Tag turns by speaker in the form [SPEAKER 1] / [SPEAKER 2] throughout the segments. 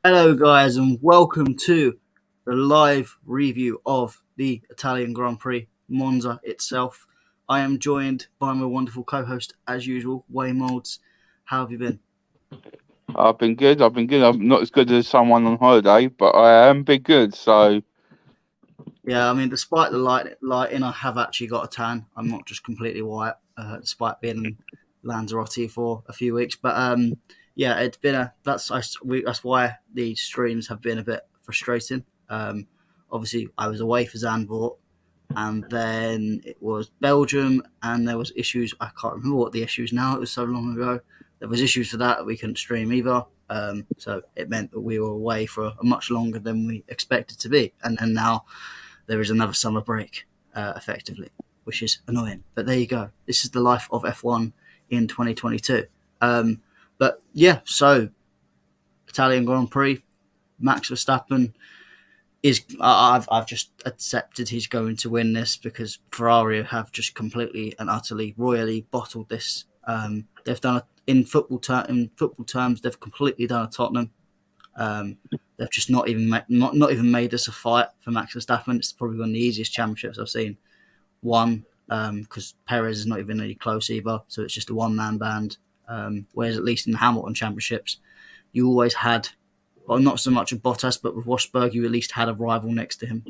[SPEAKER 1] Hello, guys, and welcome to the live review of the Italian Grand Prix, Monza itself. I am joined by my wonderful co-host, as usual, Wayne Moulds. How have you been?
[SPEAKER 2] I've been good. I'm not as good as someone on holiday, but I am been good. So
[SPEAKER 1] Yeah, I mean, despite the lighting, I have actually got a tan. I'm not just completely white, despite being in Lanzarote for a few weeks. But yeah, it's been that's why the streams have been a bit frustrating. Obviously, I was away for Zandvoort, and then it was Belgium, and there was issues. I can't remember what the issues now. It was so long ago. There was issues for that we couldn't stream either. So it meant that we were away for a much longer than we expected to be, and then now there is another summer break, effectively, which is annoying. But there you go. This is the life of F1 in 2022. But yeah, so Italian Grand Prix, Max Verstappen I've just accepted he's going to win this because Ferrari have just completely and utterly royally bottled this. They've done in football terms, they've completely done a Tottenham. They've just not even made this a fight for Max Verstappen. It's probably one of the easiest championships I've seen. One, because Perez is not even really close either, so it's just a one-man band. Whereas at least in the Hamilton championships, you always had, well, not so much with Bottas, but with Rosberg, you at least had a rival next to him.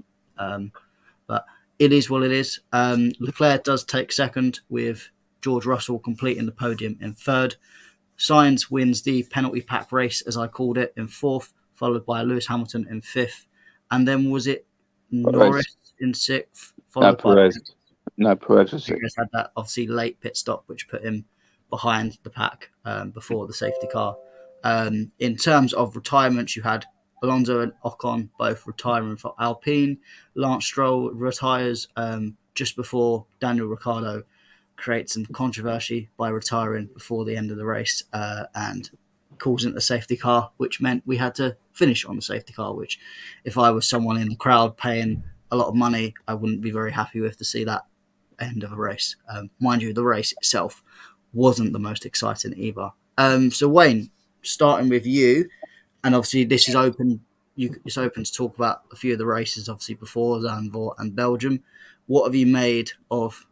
[SPEAKER 1] But it is what it is. Leclerc does take second, with George Russell completing the podium in third. Sainz wins the penalty pack race, as I called it, in fourth, followed by Lewis Hamilton in fifth. And then was it
[SPEAKER 2] Perez,
[SPEAKER 1] Norris in sixth,
[SPEAKER 2] no
[SPEAKER 1] followed by
[SPEAKER 2] Perez, no Perez was it?
[SPEAKER 1] Perez had that obviously late pit stop, which put him behind the pack before the safety car. In terms of retirements, you had Alonso and Ocon both retiring for Alpine. Lance Stroll retires just before Daniel Ricciardo creates some controversy by retiring before the end of the race and calls into the safety car, which meant we had to finish on the safety car, which if I was someone in the crowd paying a lot of money, I wouldn't be very happy with to see that end of a race. Mind you, the race itself wasn't the most exciting either. So Wayne, starting with you, and obviously this is open. It's open to talk about a few of the races, obviously before Zandvoort and Belgium. What have you made of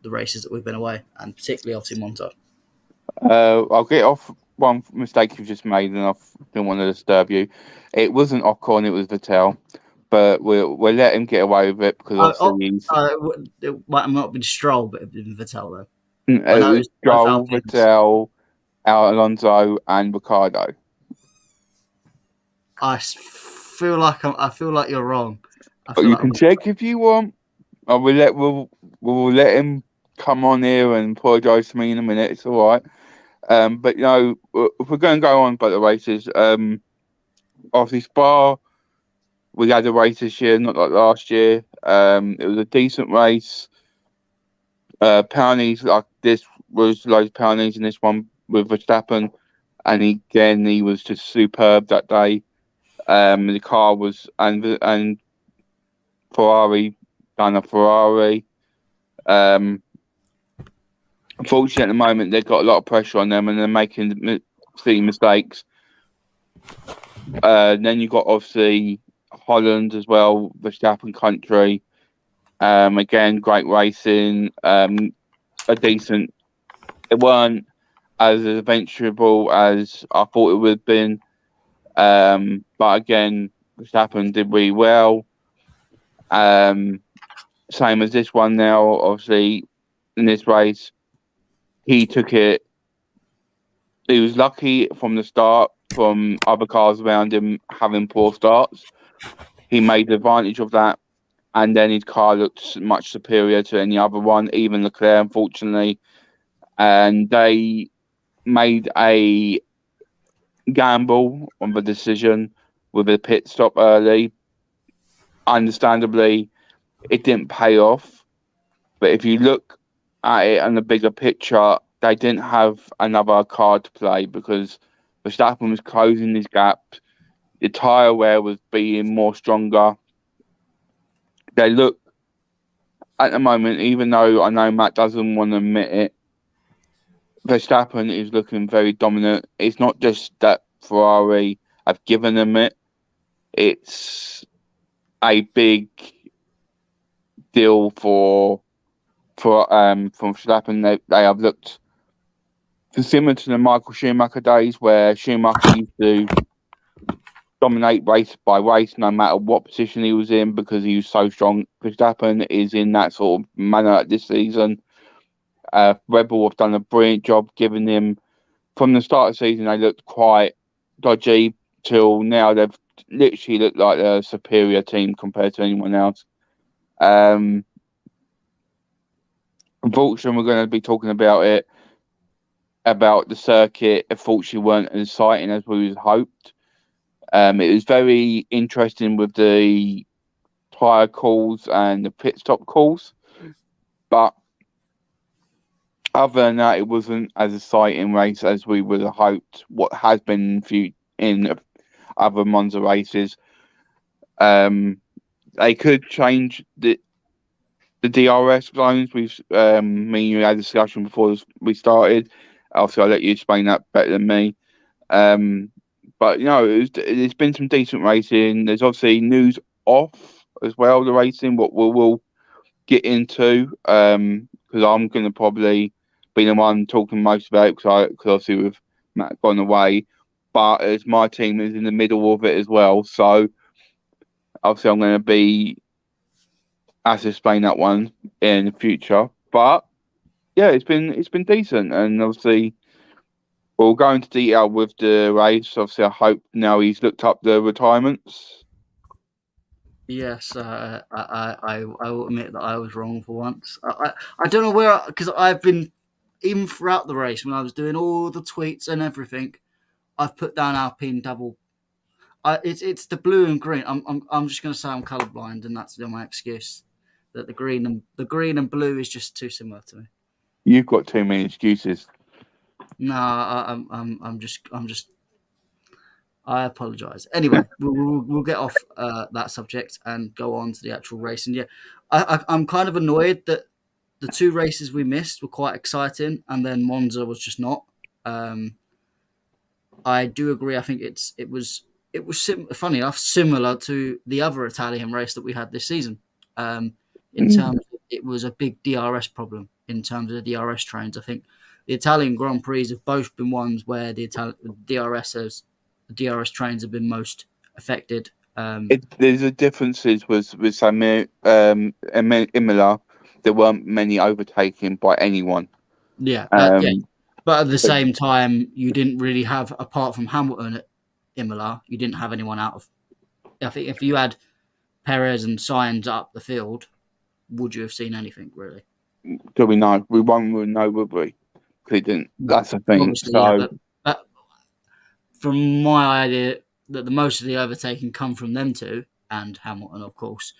[SPEAKER 1] the races that we've been away, and particularly obviously Monza?
[SPEAKER 2] I'll get off one mistake you've just made, and I didn't want to disturb you. It wasn't Ocon, it was Vettel, but we'll let him get away with it because obviously
[SPEAKER 1] It might not been Stroll, but it been Vettel though. I
[SPEAKER 2] it
[SPEAKER 1] know
[SPEAKER 2] was
[SPEAKER 1] it's both
[SPEAKER 2] Joel,
[SPEAKER 1] Alpines.
[SPEAKER 2] Vettel, Alonso, and Ricardo.
[SPEAKER 1] I feel like you're wrong. I
[SPEAKER 2] But
[SPEAKER 1] feel
[SPEAKER 2] you
[SPEAKER 1] like
[SPEAKER 2] can check if you want. We'll let him come on here and apologise to me in a minute. It's all right. But if we're going to go on about the races, obviously Spa, we had a race this year, not like last year. It was a decent race. Penalties like this was loads of penalties in this one with Verstappen, and he was just superb that day. The car was and Ferrari done a Ferrari. Unfortunately, at the moment they've got a lot of pressure on them, and they're making silly mistakes. Then you got obviously Holland as well, Verstappen country. Again, great racing. A decent. It weren't as adventurable as I thought it would have been. But again, Verstappen did really well. Same as this one now. Obviously, in this race, he took it. He was lucky from the start, from other cars around him having poor starts. He made advantage of that, and then his car looked much superior to any other one, even Leclerc, unfortunately. And they made a gamble on the decision with a pit stop early. Understandably, it didn't pay off. But if you look at it on the bigger picture, they didn't have another card to play because Verstappen was closing his gap. The tyre wear was being more stronger. They look at the moment, even though I know Matt doesn't want to admit it, Verstappen is looking very dominant. It's not just that Ferrari have given them it. It's a big deal for from Verstappen. They have looked similar to the Michael Schumacher days, where Schumacher used to dominate race by race, no matter what position he was in, because he was so strong. Verstappen is in that sort of manner this season. Red Bull have done a brilliant job giving him, from the start of the season, they looked quite dodgy till now. They've literally looked like a superior team compared to anyone else. Unfortunately, we're going to be talking about the circuit. Unfortunately, weren't as exciting as we hoped. It was very interesting with the tyre calls and the pit stop calls, but other than that, it wasn't as exciting race as we would have hoped. What has been in other Monza races, they could change the DRS zones. Me and you had a discussion before we started. Obviously, I'll let you explain that better than me. But there's been some decent racing. There's obviously news off as well, the racing, what we'll get into, because I'm going to probably be the one talking most about it, because obviously with Matt gone away, but as my team is in the middle of it as well, so obviously I'm going to be asked to explain that one in the future. But yeah, it's been decent, and obviously we'll go into detail with the race. Obviously, I hope now he's looked up the retirements.
[SPEAKER 1] Yes, I will admit that I was wrong for once. I don't know where, because I've been, even throughout the race when I was doing all the tweets and everything, I've put down Alpine double. It's the blue and green. I'm just going to say I'm colourblind, and that's my excuse. That the green and blue is just too similar to me.
[SPEAKER 2] You've got too many excuses.
[SPEAKER 1] No, I'm just. I apologise. Anyway, we'll get off that subject and go on to the actual race. And yeah, I'm kind of annoyed that the two races we missed were quite exciting, and then Monza was just not. I do agree. I think it was funny enough similar to the other Italian race that we had this season. In terms, it was a big DRS problem in terms of the DRS trains. I think the Italian Grand Prix have both been ones where the DRS trains have been most affected.
[SPEAKER 2] There's a differences with some Imola. There weren't many overtaken by anyone.
[SPEAKER 1] Yeah, but at the same time, you didn't really have, apart from Hamilton at Imola, you didn't have anyone out of. I think if you had Perez and Sainz up the field, would you have seen anything really?
[SPEAKER 2] Do we know? We won't know, would we? They didn't. That's the thing.
[SPEAKER 1] Obviously,
[SPEAKER 2] so,
[SPEAKER 1] yeah, but from my idea that the most of the overtaking come from them two and Hamilton, of course.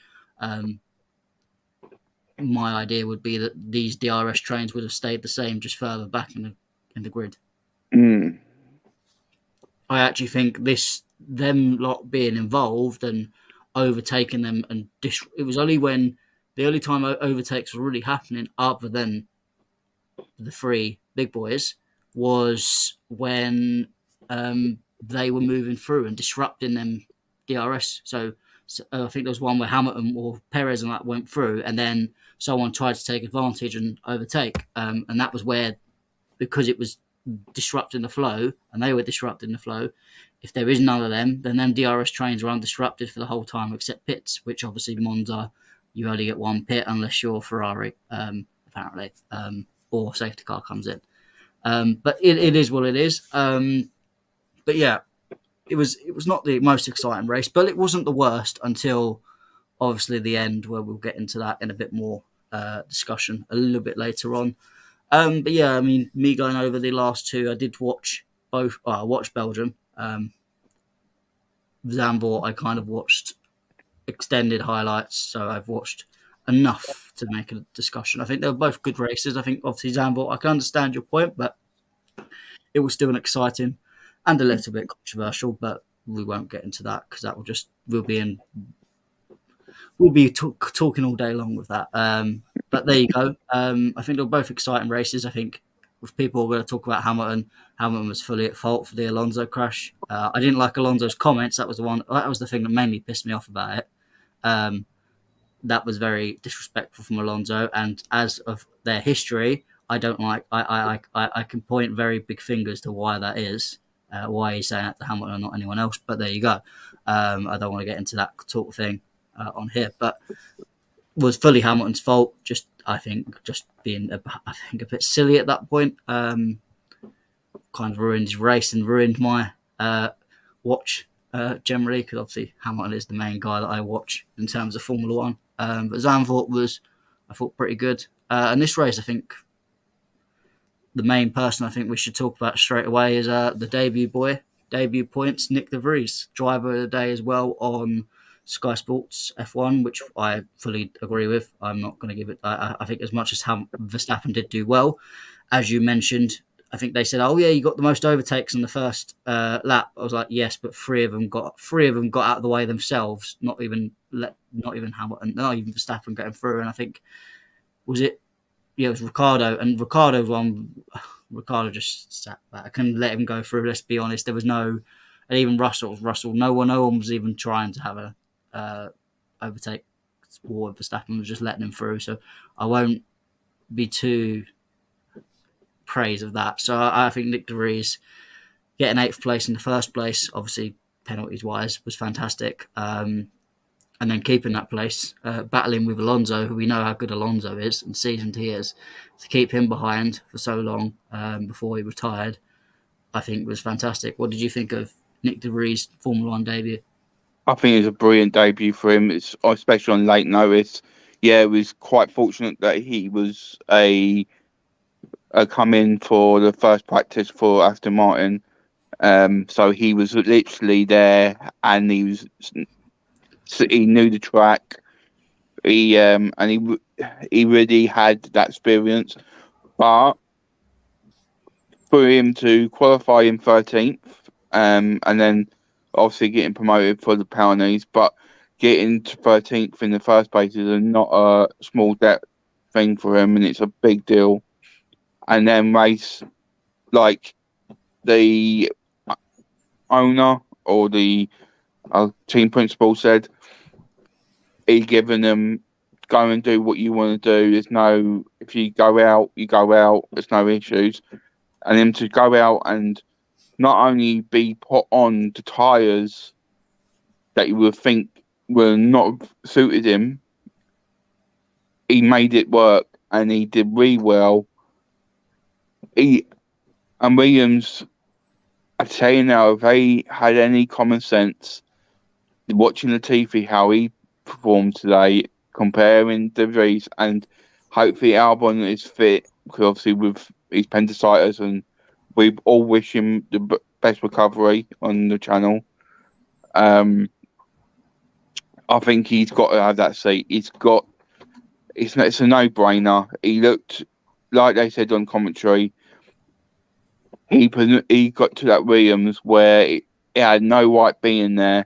[SPEAKER 1] My idea would be that these DRS trains would have stayed the same, just further back in the grid. I actually think them lot being involved and overtaking them, and it was only when the only time overtakes were really happening, other than the three big boys, was when they were moving through and disrupting them DRS. So I think there was one where Hamilton or Perez and that went through, and then someone tried to take advantage and overtake, and that was where, because it was disrupting the flow and they were disrupting the flow, if there is none of them, then DRS trains are undisrupted for the whole time except pits, which obviously Monza, you only get one pit unless you're Ferrari, apparently, or safety car comes in. But it is what it is. But yeah, it was not the most exciting race, but it wasn't the worst until obviously the end, where we'll get into that in a bit more discussion a little bit later on. But yeah, I mean, me going over the last two, I did watch both. I watched Belgium. Zandvoort, I kind of watched extended highlights, so I've watched enough to make a discussion. I think they were both good races. I think obviously Zandvoort, I can understand your point, but it was still an exciting and a little bit controversial, but we won't get into that because that we'll be talking all day long with that. But there you go. I think they were both exciting races. I think if people were going to talk about Hamilton, Hamilton was fully at fault for the Alonso crash. I didn't like Alonso's comments. That was the thing that mainly pissed me off about it. Um, that was very disrespectful from Alonso. And as of their history, I don't like. I can point very big fingers to why that is. Why he's saying that to Hamilton and not anyone else. But there you go. I don't want to get into that sort of thing on here, but was fully Hamilton's fault. I think being I think a bit silly at that point. Kind of ruined his race and ruined my watch generally, because obviously Hamilton is the main guy that I watch in terms of Formula One. But Zandvoort was, I thought, pretty good. And this race, I think, the main person I think we should talk about straight away is the debut points, Nick de Vries, driver of the day as well on Sky Sports F1, which I fully agree with. I'm not going to give it. I think as much as Verstappen did do well, as you mentioned, I think they said, "Oh yeah, you got the most overtakes in the first lap." I was like, "Yes, but three of them got out of the way themselves. Not even Hamilton, not even Verstappen getting through." And I think it was Ricardo, and Ricardo's one. Ricardo just sat back. I couldn't let him go through. Let's be honest. There was no, and even Russell. No one was even trying to have a overtake war. Verstappen was just letting him through. So I won't be too praise of that. So I think Nick de Vries getting 8th place in the first place, obviously penalties wise, was fantastic. And then keeping that place, battling with Alonso, who we know how good Alonso is and seasoned he is, to keep him behind for so long before he retired, I think was fantastic. What did you think of Nick de Vries' Formula One debut?
[SPEAKER 2] I think it was a brilliant debut for him. It's especially on late notice. Yeah, it was quite fortunate that he was a come in for the first practice for Aston Martin. So he was literally there, and he knew the track. He really had that experience. But for him to qualify in 13th, and then obviously getting promoted for the penalties, but getting to 13th in the first place is not a small thing for him, and it's a big deal. And then race like the owner or the team principal said, he's given them, go and do what you want to do. If you go out, you go out. There's no issues. And him to go out and not only be put on the tyres that you would think were not suited him, he made it work, and he did really well. And Williams, I tell you now, if they had any common sense, watching the TV how he performed today, comparing De Vries, and hopefully Albon is fit, because obviously with his appendicitis, and we all wish him the best recovery on the channel. I think he's got to have that seat. It's a no-brainer. He looked, like they said on commentary, he got to that Williams where he had no right being there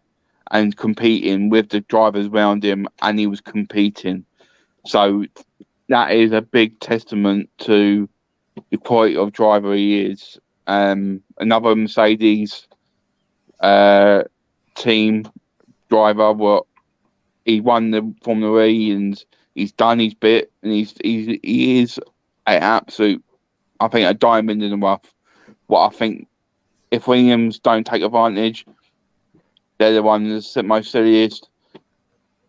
[SPEAKER 2] and competing with the drivers around him, and he was competing. So that is a big testament to the quality of driver he is. Another Mercedes team driver, he won the Formula E, and he's done his bit, and he is an absolute, I think, a diamond in the rough. What I think, if Williams don't take advantage, they're the ones that most silliest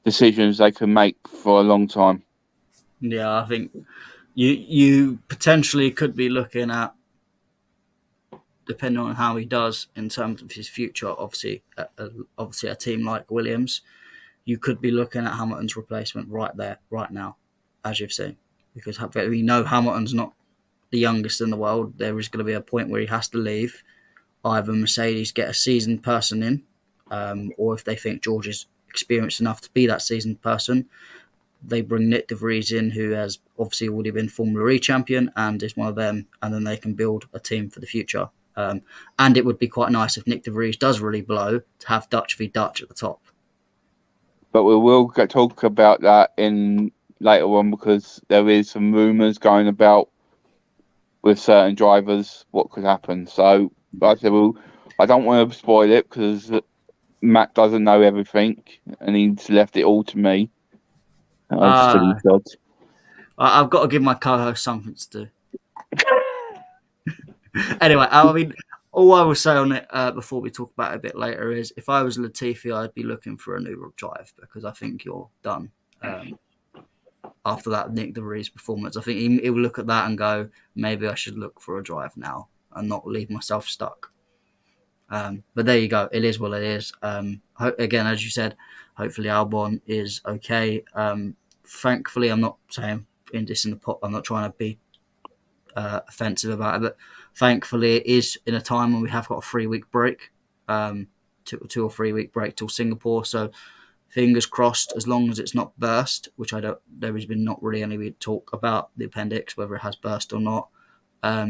[SPEAKER 2] decisions they can make for a long time.
[SPEAKER 1] Yeah, I think you potentially could be looking at, depending on how he does in terms of his future, obviously a team like Williams, you could be looking at Hamilton's replacement right there, right now, as you've seen. Because we know Hamilton's not the youngest in the world. There is going to be a point where he has to leave. Either Mercedes get a seasoned person in, or if they think George is experienced enough to be that seasoned person, they bring Nick de Vries in, who has obviously already been Formula E champion and is one of them, and then they can build a team for the future. And it would be quite nice if Nick de Vries does really blow to have Dutch v Dutch at the top.
[SPEAKER 2] But we will talk about that in later on, because there is some rumours going about with certain drivers what could happen. So, like I said, I don't want to spoil it because Matt doesn't know everything, and he's left it all to me. Silly
[SPEAKER 1] Uh,
[SPEAKER 2] sod.
[SPEAKER 1] I've got to give my co-host something to do. Anyway, I mean, all I will say on it before we talk about it a bit later is if I was Latifi, I'd be looking for a new drive because I think you're done. After that Nick De Vries performance, I think he will look at that and go, maybe I should look for a drive now and not leave myself stuck. But there you go. It is what it is. Again, as you said, hopefully Albon is okay. Thankfully, I'm not saying in this in the pot. I'm not trying to be offensive about it, but thankfully it is in a time when we have got a 3-week break, 2 or 3 week break till Singapore. So fingers crossed, as long as it's not burst, which I don't. There has been not really any talk about the appendix whether it has burst or not.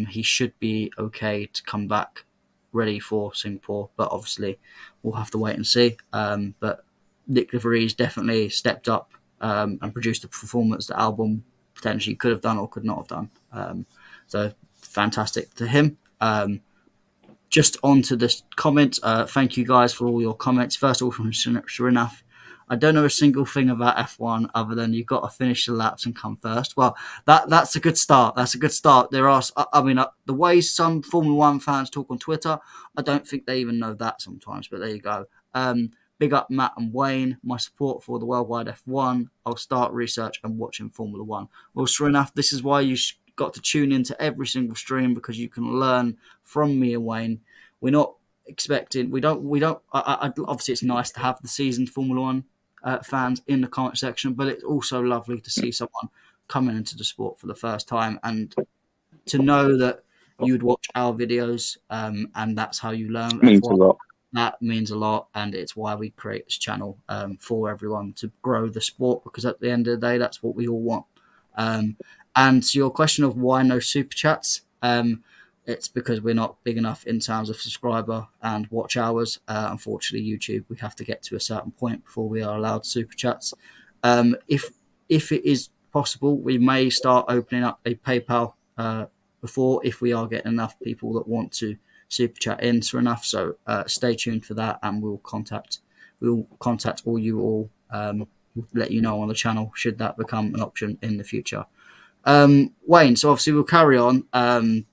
[SPEAKER 1] He should be okay to come back ready for Singapore, but obviously we'll have to wait and see. But Nick De Vries definitely stepped up and produced a performance that Albon potentially could have done or could not have done. So fantastic to him. Just on to the comments. Thank you guys for all your comments. First of all, from Srinaf. I don't know a single thing about F1 other than you've got to finish the laps and come first. Well, that's a good start. That's a good start. There are, I mean, the way some Formula One fans talk on Twitter, I don't think they even know that sometimes. But there you go. Big up Matt and Wayne. My support for the Worldwide F1. I'll start research and watching Formula One. Well, sure enough, this is why you got to tune into every single stream because you can learn from me and Wayne. We're not expecting. We don't. Obviously, it's nice to have the seasoned Formula One fans in the comment section, but it's also lovely to see someone coming into the sport for the first time and to know that you'd watch our videos and that's how you learn
[SPEAKER 2] Means a
[SPEAKER 1] F1.
[SPEAKER 2] lot.
[SPEAKER 1] That means a lot, and it's why we create this channel for everyone to grow the sport because at the end of the day, that's what we all want. And to your question of why no super chats, it's because we're not big enough in terms of subscriber and watch hours. Unfortunately, YouTube, we have to get to a certain point before we are allowed super chats. If it is possible, we may start opening up a PayPal before if we are getting enough people that want to super chat in so enough. So stay tuned for that, and we'll contact all you all. Let you know on the channel should that become an option in the future. Wayne, so obviously we'll carry on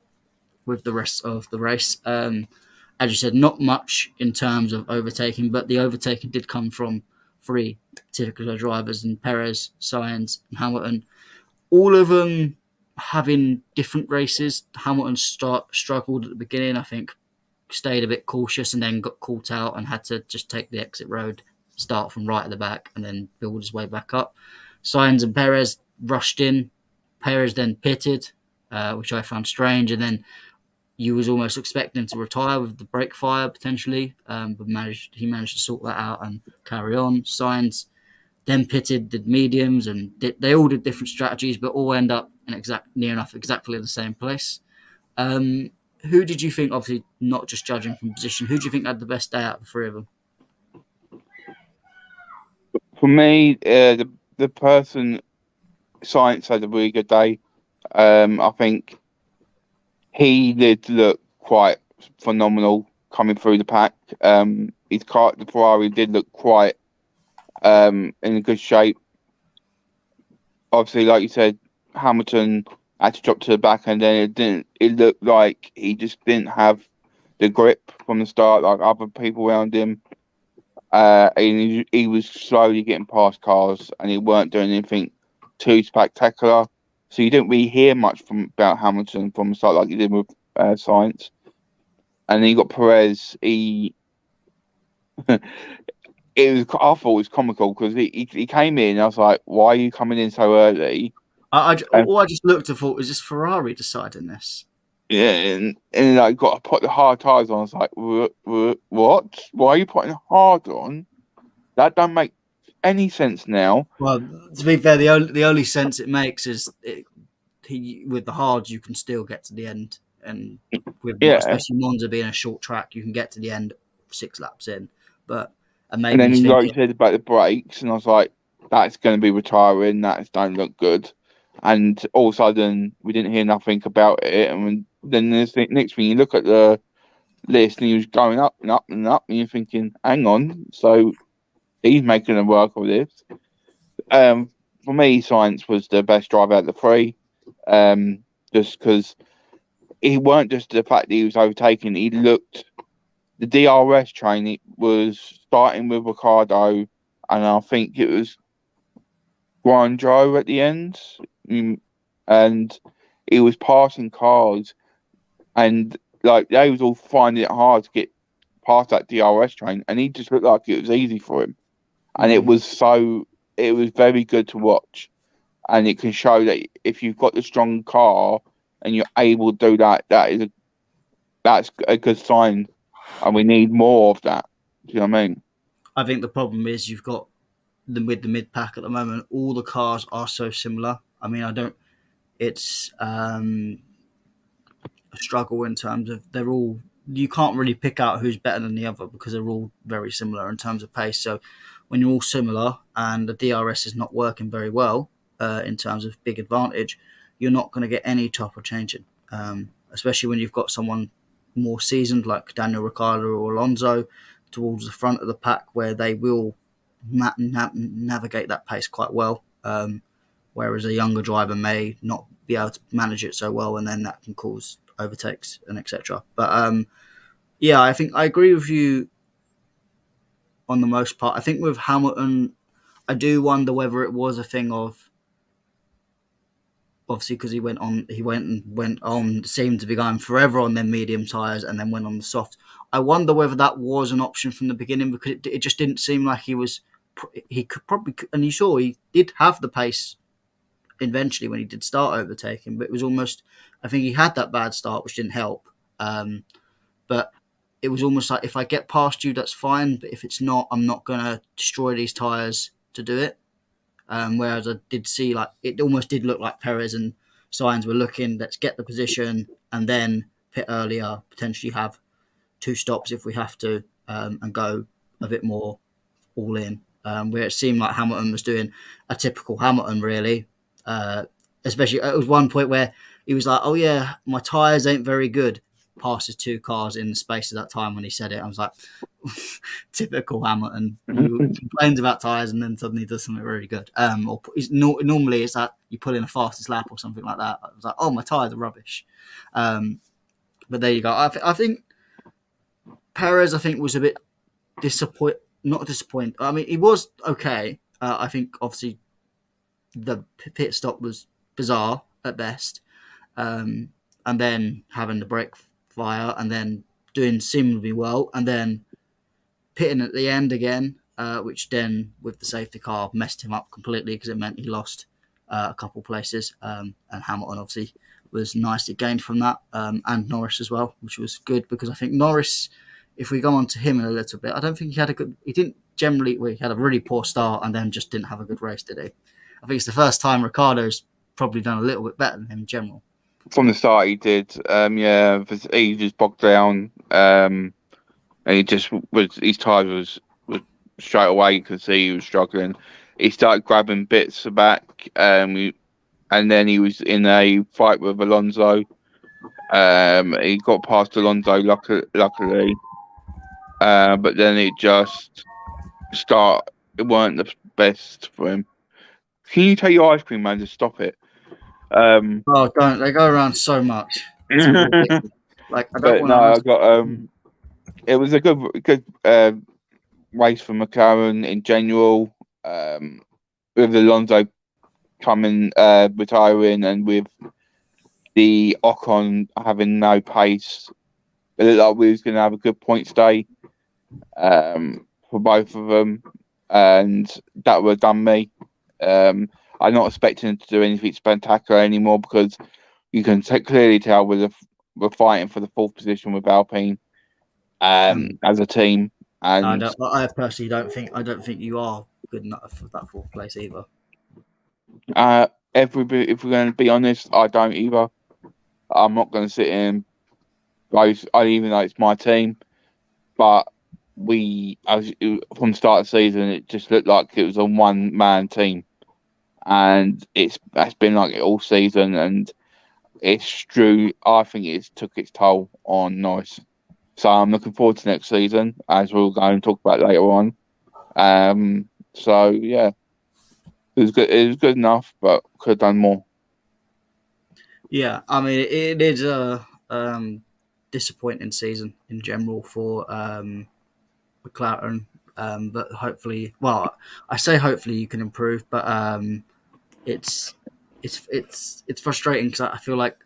[SPEAKER 1] with the rest of the race. As you said, not much in terms of overtaking, but the overtaking did come from 3 particular drivers in Perez, Sainz, and Hamilton. All of them having different races. Hamilton struggled at the beginning, I think, stayed a bit cautious and then got caught out and had to just take the exit road, start from right at the back and then build his way back up. Sainz and Perez rushed in. Perez then pitted, which I found strange, and then you was almost expecting him to retire with the brake fire potentially, but he managed to sort that out and carry on. Sainz then pitted, did mediums, and they all did different strategies, but all end up in near enough exactly the same place. Who did you think, obviously not just judging from position, who do you think had the best day out of the 3 of them?
[SPEAKER 2] For me, the person Science had a really good day. I think he did look quite phenomenal coming through the pack. His car, the Ferrari, did look quite in a good shape. Obviously, like you said, Hamilton had to drop to the back, and then it didn't. It looked like he just didn't have the grip from the start, like other people around him. And he was slowly getting past cars, and he weren't doing anything too spectacular. So you didn't really hear much about Hamilton from the start, like you did with Sainz. And then you got Perez. I thought it was comical because he came in. And I was like, "Why are you coming in so early?"
[SPEAKER 1] All I just looked and thought, is this Ferrari deciding this?
[SPEAKER 2] Yeah, and I got to put the hard tires on. I was like, "What? Why are you putting hard on? That don't make any sense now."
[SPEAKER 1] Well, to be fair, the only sense it makes is with the hards you can still get to the end, and with especially Monza being a short track, you can get to the end 6 laps in. And maybe
[SPEAKER 2] and then
[SPEAKER 1] he's
[SPEAKER 2] like
[SPEAKER 1] thinking,
[SPEAKER 2] you said about the brakes, and I was like, "That's going to be retiring. That don't look good." and all of a sudden we didn't hear nothing about it. And then the next thing you look at the list, and he was going up and up and up, and you're thinking, hang on, so he's making a work of this. For me, Science was the best driver out of the three, just because he weren't just the fact that he was overtaken. He looked the DRS train. It was starting with Ricardo, and I think it was Guangzhou at the end, and he was passing cars, and like they was all finding it hard to get past that DRS train, and he just looked like it was easy for him, and it was very good to watch, and it can show that if you've got the strong car and you're able to do that, that's a good sign, and we need more of that. Do you know what I mean?
[SPEAKER 1] I think the problem is you've got with the mid pack at the moment, all the cars are so similar. I mean, it's a struggle in terms of they're all, you can't really pick out who's better than the other because they're all very similar in terms of pace. So when you're all similar and the DRS is not working very well in terms of big advantage, you're not going to get any type of changing, especially when you've got someone more seasoned like Daniel Ricciardo or Alonso towards the front of the pack where they will navigate that pace quite well, whereas a younger driver may not be able to manage it so well, and then that can cause overtakes and etc. But yeah, I think I agree with you on the most part. I think with Hamilton, I do wonder whether it was a thing of obviously because he went on, seemed to be going forever on their medium tires, and then went on the soft. I wonder whether that was an option from the beginning because it just didn't seem like he could probably, and you saw he did have the pace eventually when he did start overtaking, but it was almost, I think he had that bad start which didn't help. But it was almost like if I get past you, that's fine, but if it's not, I'm not going to destroy these tires to do it. Whereas I did see like it almost did look like Perez and Sainz were looking, let's get the position and then pit earlier, potentially have 2 stops if we have to, and go a bit more all in. Where it seemed like Hamilton was doing a typical Hamilton, really. Especially, it was one point where he was like, "Oh yeah, my tires ain't very good." Passes 2 cars in the space of that time when he said it. I was like, typical Hamilton. You complains about tires and then suddenly does something really good. Or normally it's that you pull in a fastest lap or something like that. I was like, "Oh, my tires are rubbish." But there you go. I think Perez, I think, was a bit not disappointed. I mean, he was okay. I think obviously the pit stop was bizarre at best, and then having the brake fire, and then doing seemingly well, and then pitting at the end again, which then with the safety car messed him up completely because it meant he lost a couple places, and Hamilton obviously was nicely gained from that, and Norris as well, which was good because I think Norris, if we go on to him in a little bit, I don't think he didn't generally, he had a really poor start and then just didn't have a good race, did he? I think it's the first time Ricardo's probably done a little bit better than him in general.
[SPEAKER 2] From the start, he did. Yeah, he just bogged down. And he just was, his tires was straight away. You could see he was struggling. He started grabbing bits back. And then he was in a fight with Alonso. He got past Alonso luckily. But then it just it weren't the best for him. Can you take your ice cream, man? Just stop it.
[SPEAKER 1] Oh, don't! They go around so much. Like I don't want to.
[SPEAKER 2] I got It was a good race for McLaren in general. With Alonso coming retiring, and with the Ocon having no pace, it looked like we was going to have a good points day for both of them, and that would have done me. I'm not expecting them to do anything spectacular anymore because you can clearly tell we're fighting for the 4th position with Alpine as a team. And
[SPEAKER 1] I personally don't think you are good enough for that 4th place either.
[SPEAKER 2] if we're going to be honest, I don't either. I'm not going to sit in both. I even though it's my team, but from the start of the season, it just looked like it was a one-man team, and that's been like it all season, and it's true. I think it's took its toll on Norris. So I'm looking forward to next season, as we'll go and talk about later on. So yeah, it was good. It was good enough, but could have done more.
[SPEAKER 1] Yeah, I mean it is a disappointing season in general for McLaren. But hopefully, well, I say hopefully you can improve, but it's it's frustrating because I feel like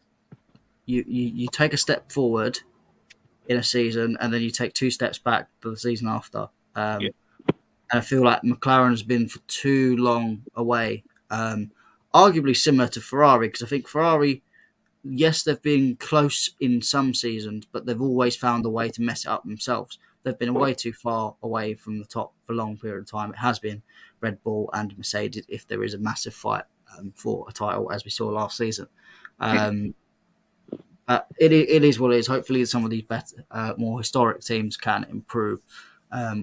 [SPEAKER 1] you take a step forward in a season and then you take two steps back for the season after.
[SPEAKER 2] Yeah.
[SPEAKER 1] And I feel like McLaren has been for too long away. Arguably similar to Ferrari, because I think Ferrari, yes, they've been close in some seasons, but they've always found a way to mess it up themselves. They've been way too far away from the top for a long period of time. It has been Red Bull and Mercedes if there is a massive fight for a title, as we saw last season. It is what it is. Hopefully, some of these better, more historic teams can improve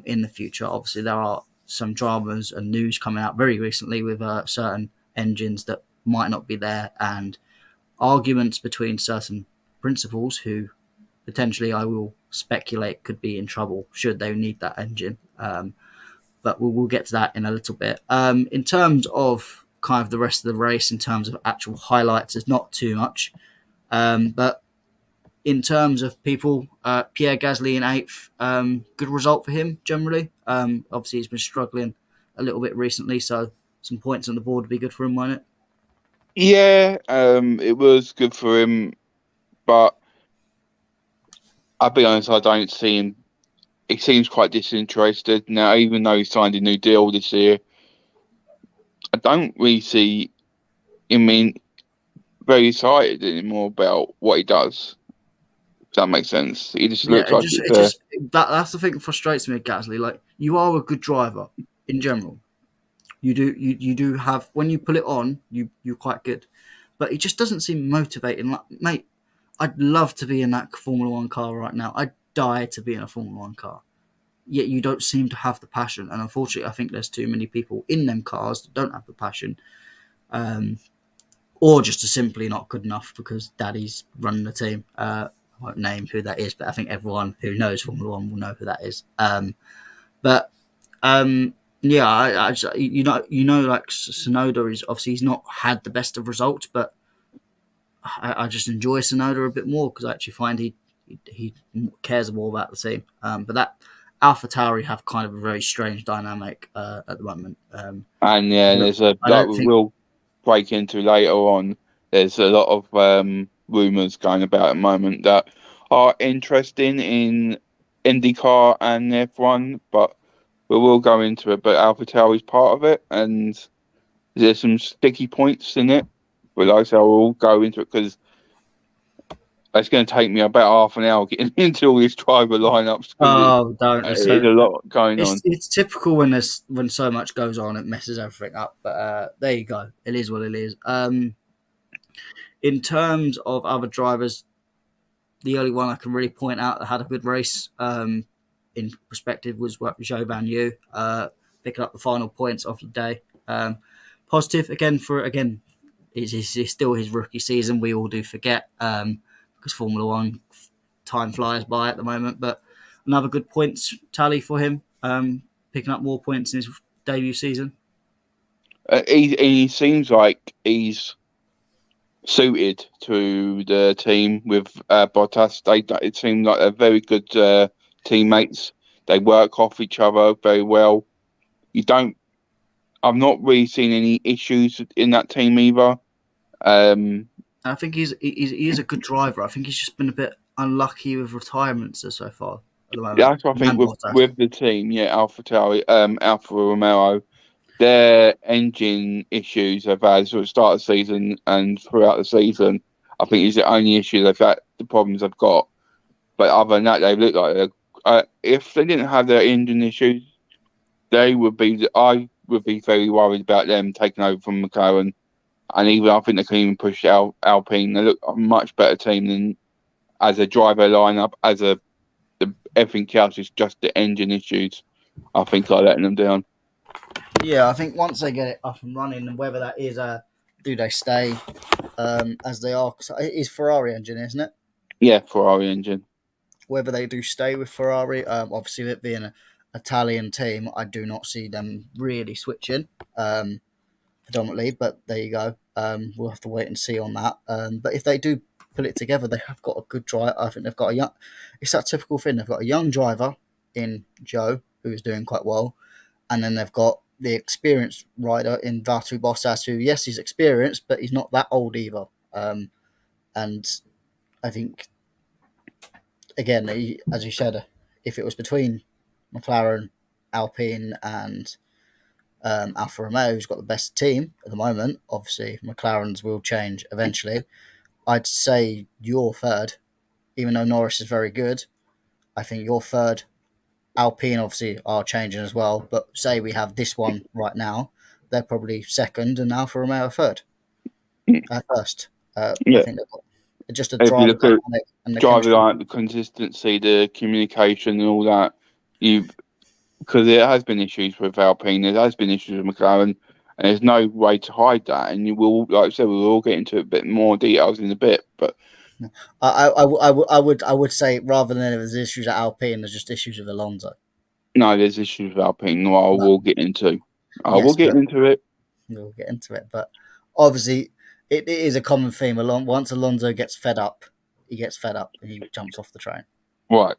[SPEAKER 1] in the future. Obviously, there are some dramas and news coming out very recently with certain engines that might not be there, and arguments between certain principals who potentially I will speculate could be in trouble should they need that engine. But we'll get to that in a little bit. In terms of kind of the rest of the race, in terms of actual highlights, there's not too much. But in terms of people, Pierre Gasly in eighth, good result for him generally. Obviously, he's been struggling a little bit recently, so some points on the board would be good for him, won't it?
[SPEAKER 2] Yeah, it was good for him, but I'll be honest, I don't see him. He seems quite disinterested now, even though he signed a new deal this year. I don't really see him very excited anymore about what he does. If that makes sense. He just
[SPEAKER 1] Yeah,
[SPEAKER 2] looks like
[SPEAKER 1] that's the thing that frustrates me with Gasly. Like, you are a good driver in general. You do have, when you pull it on, you're quite good, but it just doesn't seem motivating. Like, mate, I'd love to be in that Formula One car right now. I'd die to be in a Formula One car. Yet you don't seem to have the passion, and unfortunately, I think there's too many people in them cars that don't have the passion, or just are simply not good enough because Daddy's running the team. I won't name who that is, but I think everyone who knows Formula One will know who that is. But yeah, I just, like Sonoda is obviously he's not had the best of results, but I just enjoy Sonoda a bit more because I actually find he cares more about the team. But that AlphaTauri have kind of a very strange dynamic at the moment.
[SPEAKER 2] and yeah, there's a
[SPEAKER 1] I
[SPEAKER 2] like
[SPEAKER 1] don't
[SPEAKER 2] we
[SPEAKER 1] think.
[SPEAKER 2] will break into later on. There's a lot of rumors going about at the moment that are interesting in IndyCar and F1, but we will go into it. But AlphaTauri is part of it, and there's some sticky points in it. But like I said, we'll go into it because it's going to take me about half an hour getting into all these driver lineups because
[SPEAKER 1] Oh, don't.
[SPEAKER 2] there's a lot going on.
[SPEAKER 1] It's typical when so much goes on, it messes everything up. But there you go. It is what it is. In terms of other drivers, the only one I can really point out that had a good race in perspective was Zhou Van Yu, picking up the final points of the day. Positive again. It's still his rookie season. We all do forget because Formula One time flies by at the moment. But another good points tally for him, picking up more points in his debut season.
[SPEAKER 2] He seems like he's suited to the team with Bottas. It seems like they're very good teammates. They work off each other very well. I've not really seen any issues in that team either.
[SPEAKER 1] I think he is a good driver. I think he's just been a bit unlucky with retirements so far at the moment.
[SPEAKER 2] That's what I think
[SPEAKER 1] And Bottas.
[SPEAKER 2] with the team. Yeah, AlphaTauri, Alfa Romeo, their engine issues they've had sort of start of the season and throughout the season. I think is the only issue they've had, the problems they've got. But other than that, they look like if they didn't have their engine issues, I would be very worried about them taking over from McLaren. And even I think they can even push out Alpine. They look a much better team than as a driver lineup. Everything else is just the engine issues. I think are letting them down.
[SPEAKER 1] Yeah, I think once they get it up and running, and whether that is do they stay as they are? 'Cause it is Ferrari engine, isn't it?
[SPEAKER 2] Yeah, Ferrari engine.
[SPEAKER 1] Whether they do stay with Ferrari, obviously it being an Italian team, I do not see them really switching predominantly. But there you go. We'll have to wait and see on that. But if they do put it together, they have got a good driver. I think they've got a young. It's that typical thing. They've got a young driver in Joe who is doing quite well, and then they've got the experienced rider in Valtteri Bottas, who yes, he's experienced, but he's not that old either. And I think again, as you said, if it was between McLaren, Alpine, and Alfa Romeo, who's got the best team at the moment, obviously McLaren's will change eventually. I'd say you're third, even though Norris is very good. I think you're third. Alpine obviously are changing as well, but say we have this one right now, they're probably second, and Alfa Romeo third, first. I
[SPEAKER 2] Yeah.
[SPEAKER 1] think they've got just a
[SPEAKER 2] If you
[SPEAKER 1] driver
[SPEAKER 2] look at
[SPEAKER 1] dynamic and the
[SPEAKER 2] driving
[SPEAKER 1] chemistry.
[SPEAKER 2] like the consistency, the communication, and all that, you because there has been issues with Alpine, there has been issues with McLaren, and there's no way to hide that. And you will, like I said, we'll all get into a bit more details in a bit, but
[SPEAKER 1] I would say rather than there's issues at Alpine, there's just issues with Alonso.
[SPEAKER 2] no, there's issues with Alpine. No, I
[SPEAKER 1] But
[SPEAKER 2] will get into. I will
[SPEAKER 1] yes,
[SPEAKER 2] get
[SPEAKER 1] but
[SPEAKER 2] into it.
[SPEAKER 1] we'll get into it. But obviously, it is a common theme. Once Alonso gets fed up, he gets fed up and he jumps off the train.
[SPEAKER 2] Right.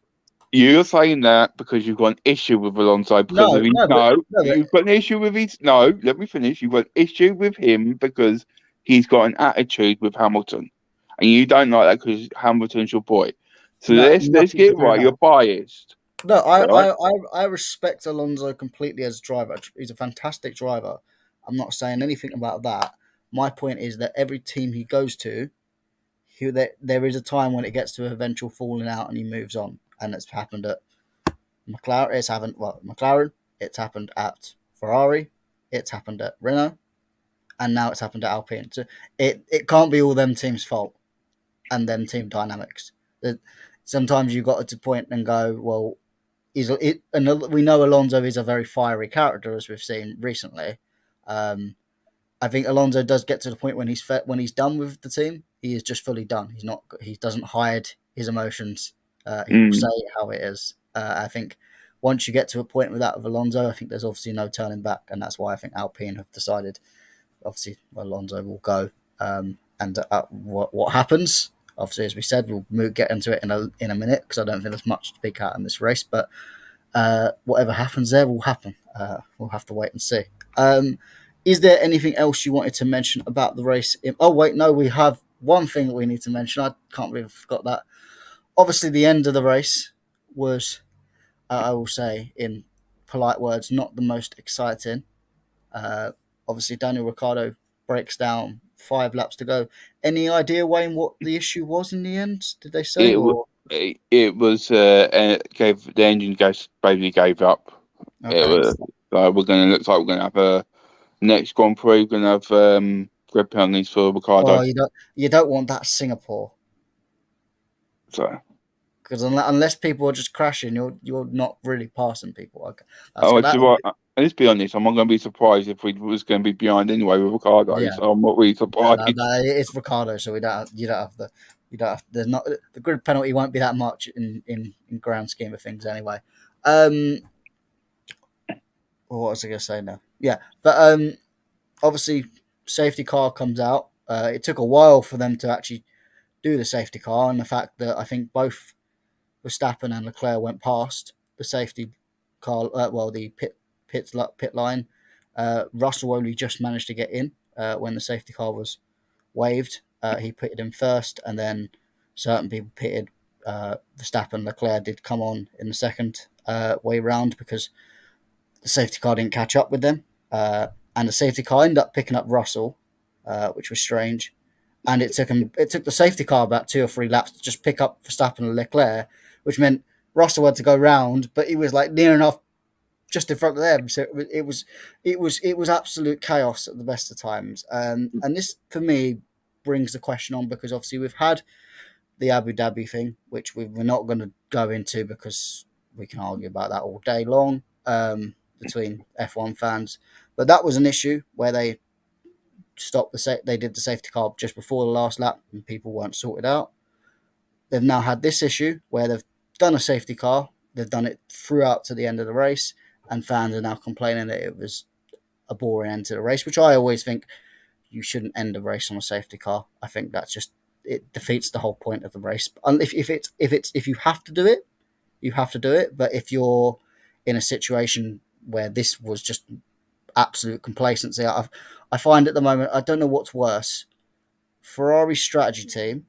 [SPEAKER 2] You're saying that because you've got an issue with Alonso because of
[SPEAKER 1] No,
[SPEAKER 2] his
[SPEAKER 1] no, but
[SPEAKER 2] no.
[SPEAKER 1] no, but
[SPEAKER 2] You've got an issue with his no. Let me finish. You've got an issue with him because he's got an attitude with Hamilton, and you don't like that because Hamilton's your boy. So
[SPEAKER 1] no,
[SPEAKER 2] let's
[SPEAKER 1] nothing
[SPEAKER 2] get
[SPEAKER 1] to
[SPEAKER 2] it
[SPEAKER 1] do with
[SPEAKER 2] right. You're
[SPEAKER 1] that.
[SPEAKER 2] biased,
[SPEAKER 1] No,
[SPEAKER 2] right?
[SPEAKER 1] I respect Alonso completely as a driver. He's a fantastic driver. I'm not saying anything about that. My point is that every team he goes to, there is a time when it gets to an eventual falling out and he moves on. And it's happened at McLaren. It's happened McLaren. It's happened at Ferrari. It's happened at Renault, and now it's happened at Alpine. So it can't be all them teams' fault and them team dynamics. Sometimes you got to point and go, well, and we know Alonso is a very fiery character as we've seen recently. Um, I think Alonso does get to the point when he's done with the team, he is just fully done. He doesn't hide his emotions. He will say
[SPEAKER 2] Mm.
[SPEAKER 1] it how it is. I think once you get to a point with that of Alonso, I think there's obviously no turning back, and that's why I think Alpine have decided. Obviously, Alonso will go, and what happens. Obviously, as we said, we'll get into it in a minute because I don't think there's much to speak out in this race. But whatever happens there will happen. We'll have to wait and see. Is there anything else you wanted to mention about the race? Oh, wait, no, we have one thing that we need to mention. I can't believe I forgot that. Obviously, the end of the race was, I will say in polite words, not the most exciting. Uh, Obviously, Daniel Ricciardo breaks down 5 laps to go. Any idea, Wayne, what the issue was in the end? Did they say?
[SPEAKER 2] It
[SPEAKER 1] Or
[SPEAKER 2] it was gave the engine basically gave up. It
[SPEAKER 1] okay,
[SPEAKER 2] was we're gonna looks like we're gonna have a next Grand Prix. We're gonna have grid penalties for
[SPEAKER 1] oh,
[SPEAKER 2] Ricardo.
[SPEAKER 1] you don't want that Singapore.
[SPEAKER 2] So.
[SPEAKER 1] Because unless people are just crashing, you're not really passing people. Okay, that's
[SPEAKER 2] Oh,
[SPEAKER 1] good.
[SPEAKER 2] actually, right. Let's be honest. I'm not going to be surprised if we was going to be behind anyway with Ricardo.
[SPEAKER 1] Yeah,
[SPEAKER 2] So I'm not really surprised.
[SPEAKER 1] it's Ricardo, so you don't have there's not the grid penalty won't be that much in grand scheme of things anyway. Um, what was I going to say now? Yeah, but obviously safety car comes out. It took a while for them to actually do the safety car, and the fact that I think both Verstappen and Leclerc went past the safety car. The pit line. Russell only just managed to get in when the safety car was waved. He pitted him first, and then certain people pitted. Verstappen, Leclerc did come on in the second way round because the safety car didn't catch up with them, and the safety car ended up picking up Russell, which was strange. And it took the safety car about 2 or 3 laps to just pick up Verstappen and Leclerc, which meant Russell had to go round, but he was like near enough just in front of them. So it was absolute chaos at the best of times. And this for me brings the question on because obviously we've had the Abu Dhabi thing, which we're not going to go into because we can argue about that all day long. between F1 fans. But that was an issue where they they did the safety car just before the last lap, and people weren't sorted out. They've now had this issue where they've done a safety car, they've done it throughout to the end of the race, and fans are now complaining that it was a boring end to the race, which I always think you shouldn't end a race on a safety car. I think that's just, it defeats the whole point of the race. And if you have to do it, you have to do it. But if you're in a situation where this was just absolute complacency, I find at the moment, I don't know what's worse, Ferrari's strategy team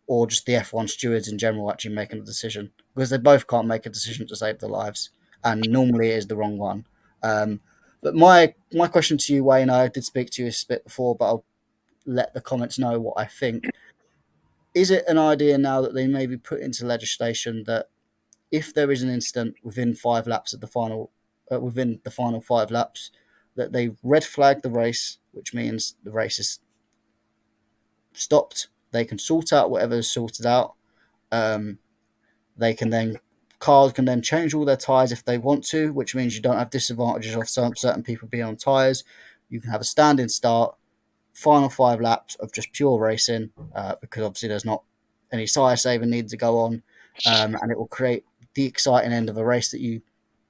[SPEAKER 1] or just the F1 stewards in general actually making a decision, because they both can't make a decision to save their lives, and normally it is the wrong one. Um, but my question to you, Wayne, I did speak to you a bit before, but I'll let the comments know what I think. Is it an idea now that they maybe put into legislation that if there is an incident within 5 laps of the final, within the final 5 laps, that they red flag the race, which means the race is stopped. They can sort out whatever is sorted out. Um, they can then Cars can then change all their tires if they want to, which means you don't have disadvantages of certain people being on tires. You can have a standing start, final 5 laps of just pure racing, because obviously there's not any tire saving needs to go on, and it will create the exciting end of a race that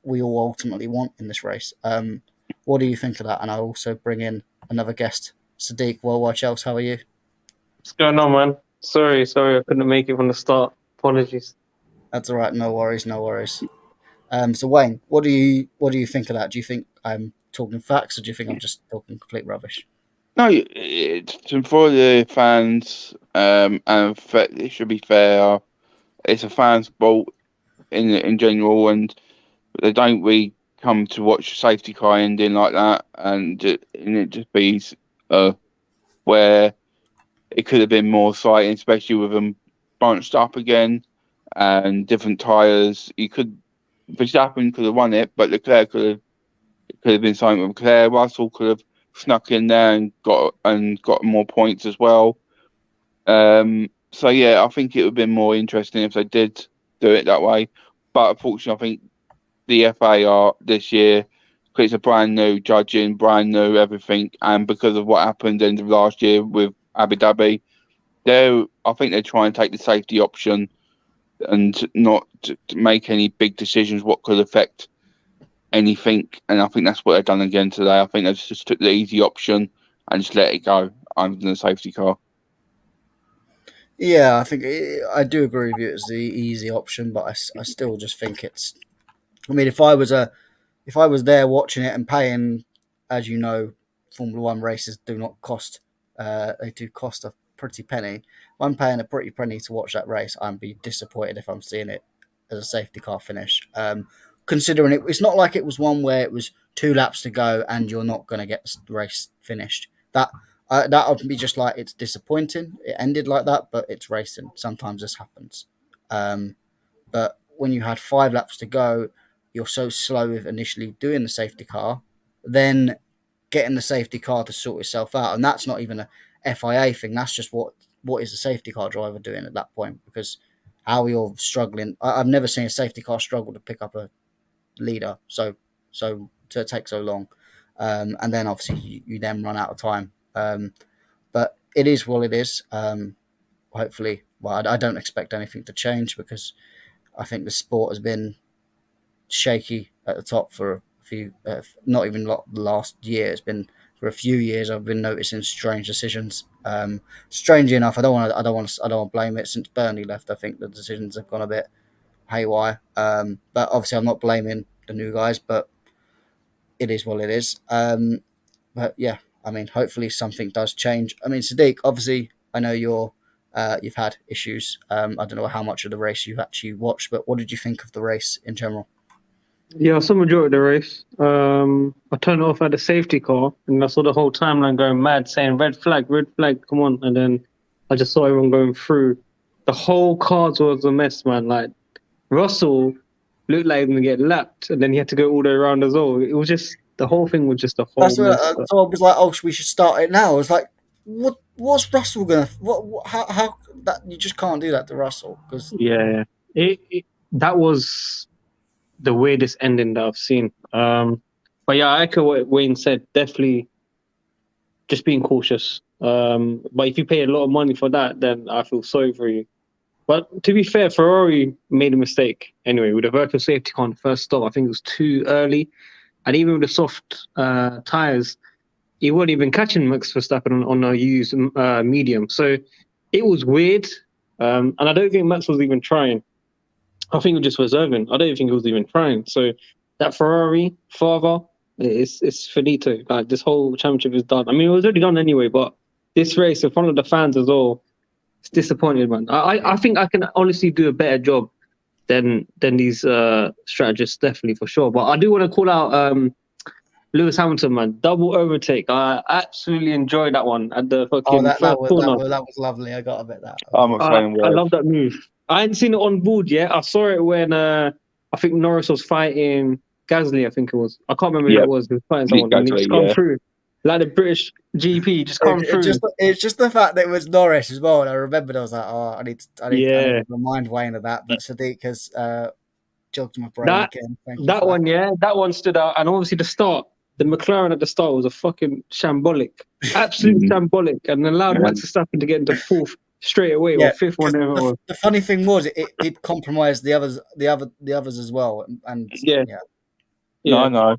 [SPEAKER 1] we all ultimately want in this race. What do you think of that? And I'll also bring in another guest, Sadiq Worldwide Chelsea. How are you?
[SPEAKER 3] What's going on, man? Sorry, I couldn't make it from the start. Apologies.
[SPEAKER 1] That's all right. No worries. No worries. So Wayne, what do you think of that? Do you think I'm talking facts, or do you think I'm just talking complete rubbish?
[SPEAKER 2] No, it's for the fans, and it should be fair. It's a fan sport in general, and they don't really come to watch safety car ending like that, and it just be where it could have been more exciting, especially with them bunched up again and different tires. Verstappen could have won it, but Leclerc could have been something with Leclerc. Russell could have snuck in there and got more points as well. So yeah, I think it would have been more interesting if they did do it that way. But unfortunately, I think the FA this year, because it's a brand new judging, brand new everything, and because of what happened end of last year with Abu Dhabi, I think they're trying to take the safety option and not to make any big decisions what could affect anything. And I think that's what they've done again today. I think they just took the easy option and just let it go under the safety car.
[SPEAKER 1] Yeah, I think I do agree with you. It's the easy option, but I still just think it's. I mean, if I was there watching it and paying, as you know, Formula One races do not cost. They do cost a pretty penny. If I'm paying a pretty penny to watch that race, I'd be disappointed if I'm seeing it as a safety car finish. Considering it's not like it was one where it was 2 laps to go and you're not going to get the race finished. That would be just like, it's disappointing. It ended like that, but it's racing. Sometimes this happens. But when you had 5 laps to go, you're so slow with initially doing the safety car, then getting the safety car to sort itself out. And that's not even a FIA thing. That's just what is the safety car driver doing at that point? Because how you're struggling, I've never seen a safety car struggle to pick up a leader so to take so long. And then obviously you then run out of time. But it is what it is. Hopefully, well, I don't expect anything to change, because I think the sport has been shaky at the top for a few, not even the last year. It's been for a few years. I've been noticing strange decisions. Strangely enough, I don't want to blame it. Since Bernie left, I think the decisions have gone a bit haywire. But obviously, I'm not blaming the new guys, but it is what it is. But yeah, I mean, hopefully something does change. I mean, Sadiq, obviously, I know you've had issues. I don't know how much of the race you've actually watched, but what did you think of the race in general?
[SPEAKER 3] Yeah, I saw majority of the race. I turned it off at the safety car, and I saw the whole timeline going mad, saying red flag, come on!" And then I just saw everyone going through. The whole cars was a mess, man. Like Russell looked like he was gonna get lapped, and then he had to go all the way around as well. It was just the whole thing was just a whole
[SPEAKER 1] That's what
[SPEAKER 3] mess.
[SPEAKER 1] so I was like, oh, we should start it now. I was like, what's Russell gonna? How that you just can't do that to Russell, because
[SPEAKER 3] Yeah, that was the weirdest ending that I've seen. But yeah, I echo what Wayne said. Definitely, just being cautious. But if you pay a lot of money for that, then I feel sorry for you. But to be fair, Ferrari made a mistake anyway with the virtual safety car on the first stop. I think it was too early, and even with the soft tires, he wasn't even catching Max Verstappen on a used medium. So it was weird, and I don't think Max was even trying. I think he was just reserving. I don't think he was even trying. So that Ferrari father, it's finito. Like this whole championship is done. I mean, it was already done anyway, but this race in front of the fans as well, it's disappointed, man. I think I can honestly do a better job than these strategists, definitely for sure. But I do want to call out Lewis Hamilton, man, double overtake. I absolutely enjoyed that one at the fucking
[SPEAKER 1] that
[SPEAKER 3] first corner.
[SPEAKER 1] was lovely. I got a bit of that.
[SPEAKER 2] I'm not saying
[SPEAKER 3] I
[SPEAKER 2] words.
[SPEAKER 3] love that move. I hadn't seen it on board yet. I saw it when I think Norris was fighting Gasly. I think it was. I can't remember who it was. He was fighting someone, and he just come through like the British GP. Just come through.
[SPEAKER 1] It's just the fact that it was Norris as well. And I remembered. I was like, oh, I need to remind Wayne of that. But Sadiq has jogged my brain again.
[SPEAKER 3] That one stood out, and obviously the start. The McLaren at the start was a fucking shambolic, absolutely shambolic, and allowed Max Verstappen to get into fourth straight away or fifth, whatever it was.
[SPEAKER 1] The funny thing was, it compromised the others as well, and
[SPEAKER 2] No, I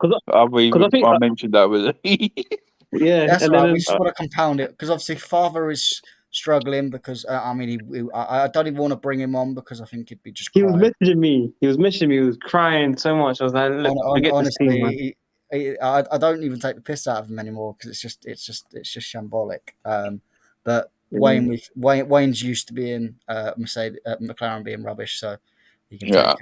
[SPEAKER 2] mentioned that with it.
[SPEAKER 3] Yeah,
[SPEAKER 1] that's right. We just want to compound it because obviously Father is struggling because I don't even want to bring him on because I think he'd be just.
[SPEAKER 3] He was messaging me. He was crying so much. I was like, look, honestly,
[SPEAKER 1] this team, I don't even take the piss out of him anymore because it's just shambolic. But Wayne's used to being McLaren being rubbish, so you can.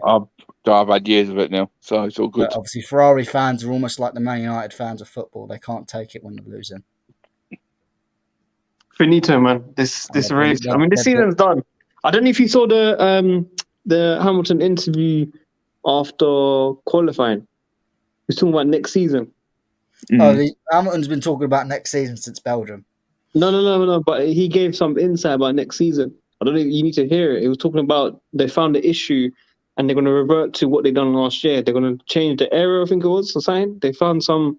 [SPEAKER 2] I've had years of it now, so it's all good.
[SPEAKER 1] But obviously, Ferrari fans are almost like the Man United fans of football; they can't take it when they're losing.
[SPEAKER 3] Finito, man. This race. I mean, this season's done. I don't know if you saw the Hamilton interview after qualifying. He's talking about next season.
[SPEAKER 1] Hamilton's been talking about next season since Belgium.
[SPEAKER 3] No. But he gave some insight about next season. I don't know. You need to hear it. He was talking about they found the issue, and they're going to revert to what they done last year. They're going to change the area. I think it was or something. They found some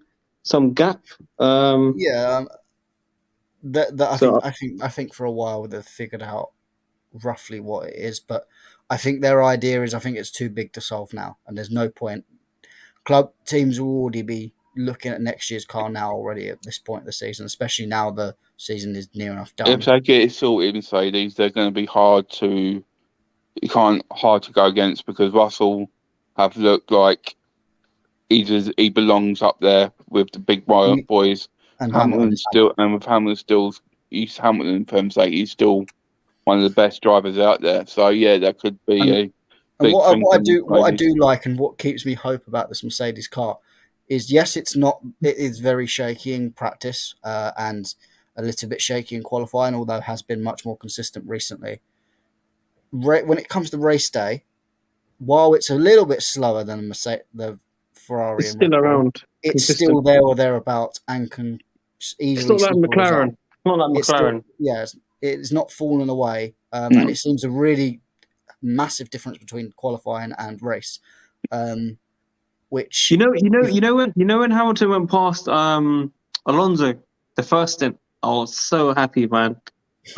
[SPEAKER 3] gap.
[SPEAKER 1] I think for a while they've figured out roughly what it is, but I think their idea is it's too big to solve now, and there's no point. Club teams will already be looking at next year's car now already at this point of the season, especially now the season is near enough done.
[SPEAKER 2] If they get it sorted, Mercedes, they're going to be hard to go against because Russell have looked like he belongs up there with the big boys. And Hamilton still Hamilton for himself, he's still one of the best drivers out there. So yeah, that could be
[SPEAKER 1] what I do like and what keeps me hope about this Mercedes car is it is very shaky in practice and a little bit shaky in qualifying, although has been much more consistent recently. When it comes to race day, while it's a little bit slower than the Ferrari,
[SPEAKER 3] it's still around.
[SPEAKER 1] It's still there or thereabouts and can easily.
[SPEAKER 3] It's not like McLaren. Not like McLaren.
[SPEAKER 1] It's not fallen away, and it seems a really massive difference between qualifying and race. Which
[SPEAKER 3] you know when Hamilton went past Alonso the first stint, I was so happy, man.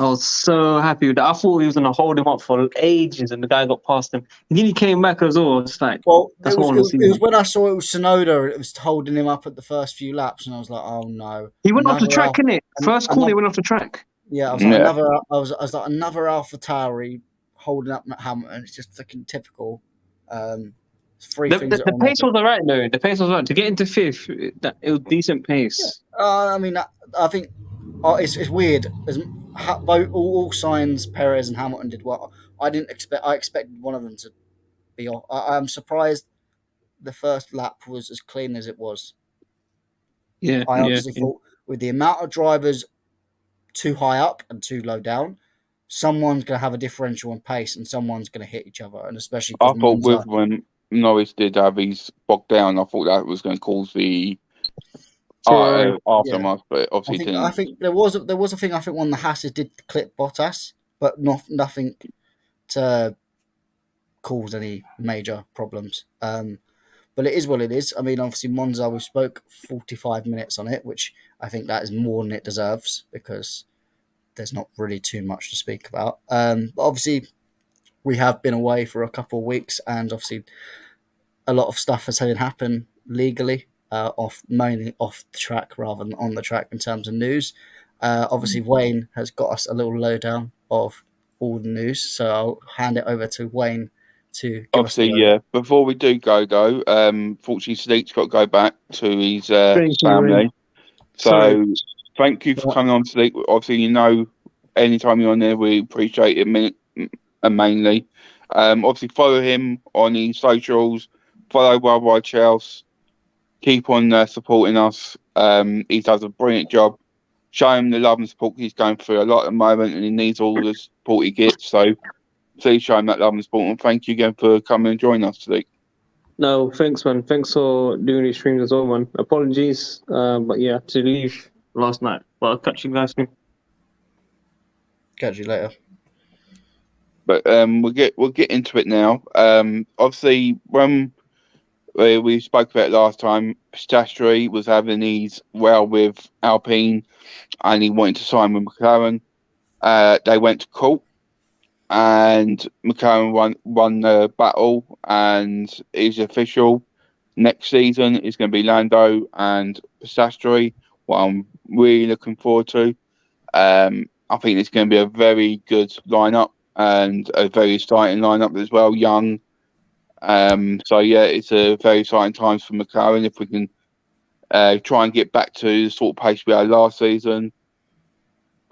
[SPEAKER 3] I was so happy with that. I thought he was going to hold him up for ages, and the guy got past him. And then he came back as well. It's like,
[SPEAKER 1] it was when I saw it was Tsunoda. It was holding him up at the first few laps, and I was like, oh no.
[SPEAKER 3] He went off the track, innit? First corner, he went off the track.
[SPEAKER 1] Yeah, I was like another AlphaTauri holding up Hamilton. It's just fucking typical.
[SPEAKER 3] The pace was alright though. The pace was alright to get into fifth. It was decent pace.
[SPEAKER 1] Yeah. I think it's weird. All signs Perez and Hamilton did well. I expected one of them to be off. I'm surprised the first lap was as clean as it was.
[SPEAKER 3] Yeah,
[SPEAKER 1] I honestly thought with the amount of drivers too high up and too low down, someone's going to have a differential in pace and someone's going to hit each other. And especially
[SPEAKER 2] I thought when Norris did have his bogged down, I thought that was going to cause the aftermath, but obviously
[SPEAKER 1] I think there was a thing. I think one of the Hasses did clip Bottas, but nothing to cause any major problems. But it is what it is. I mean, obviously Monza, we spoke 45 minutes on it, which I think that is more than it deserves because there's not really too much to speak about. But obviously we have been away for a couple of weeks, and obviously a lot of stuff has happened legally, mainly off the track rather than on the track in terms of news. Obviously, Wayne has got us a little lowdown of all the news, so I'll hand it over to Wayne to give us the
[SPEAKER 2] Obviously,
[SPEAKER 1] lowdown.
[SPEAKER 2] yeah. Before we do go though, fortunately, Sadiq's got to go back to his
[SPEAKER 3] Thank you,
[SPEAKER 2] family.
[SPEAKER 3] Ray. Sorry.
[SPEAKER 2] So thank you for coming on, Sadiq. Obviously, anytime you're on there, we appreciate it mainly. Obviously, follow him on his socials. Follow Worldwide Chelsea. Keep on supporting us. He does a brilliant job. Show him the love and support. He's going through a lot at the moment, and he needs all the support he gets. So please show him that love and support. And thank you again for coming and joining us today.
[SPEAKER 3] No, thanks, man. Thanks for doing these streams as well, man. Apologies, but yeah, to leave last night. But I'll catch you guys soon.
[SPEAKER 1] Catch you later.
[SPEAKER 2] But we'll get into it now. Obviously, when we spoke about it last time, Piastri was having his row with Alpine, and he wanted to sign with McLaren. They went to court, and McLaren won the battle, and it's official. Next season is going to be Lando and Piastri, what I'm really looking forward to. I think it's going to be a very good lineup and a very exciting lineup as well, young. So yeah, it's a very exciting times for McLaren if we can try and get back to the sort of pace we had last season.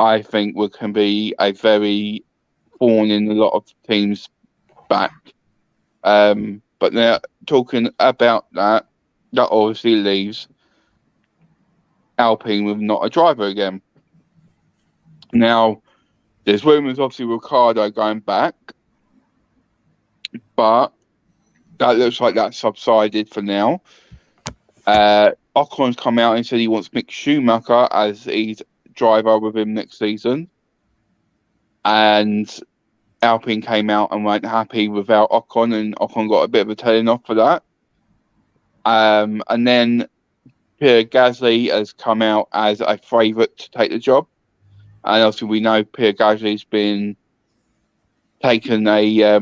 [SPEAKER 2] I think we can be a very thorn in a lot of teams' back. But now talking about that obviously leaves Alpine with not a driver again. Now, there's rumours obviously Ricciardo going back, but that looks like that's subsided for now. Ocon's come out and said he wants Mick Schumacher as his driver with him next season. And Alpine came out and weren't happy without Ocon, and Ocon got a bit of a telling off for that. And then Pierre Gasly has come out as a favourite to take the job. And obviously we know Pierre Gasly's been taken a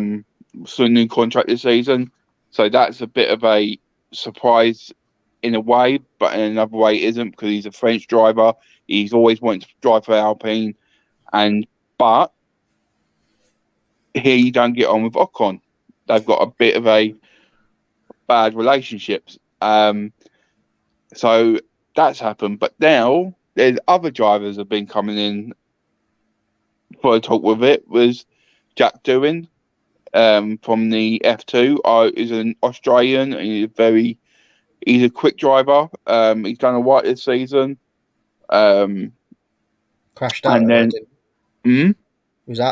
[SPEAKER 2] new contract this season. So that's a bit of a surprise in a way, but in another way it isn't, because he's a French driver. He's always wanted to drive for Alpine, but he don't get on with Ocon. They've got a bit of a bad relationship. So that's happened. But now there's other drivers have been coming in for a talk with it. Was Jack Doohan from the F2 is an Australian, and he's a quick driver. He's done all right this season.
[SPEAKER 1] Crashed out.
[SPEAKER 2] And then,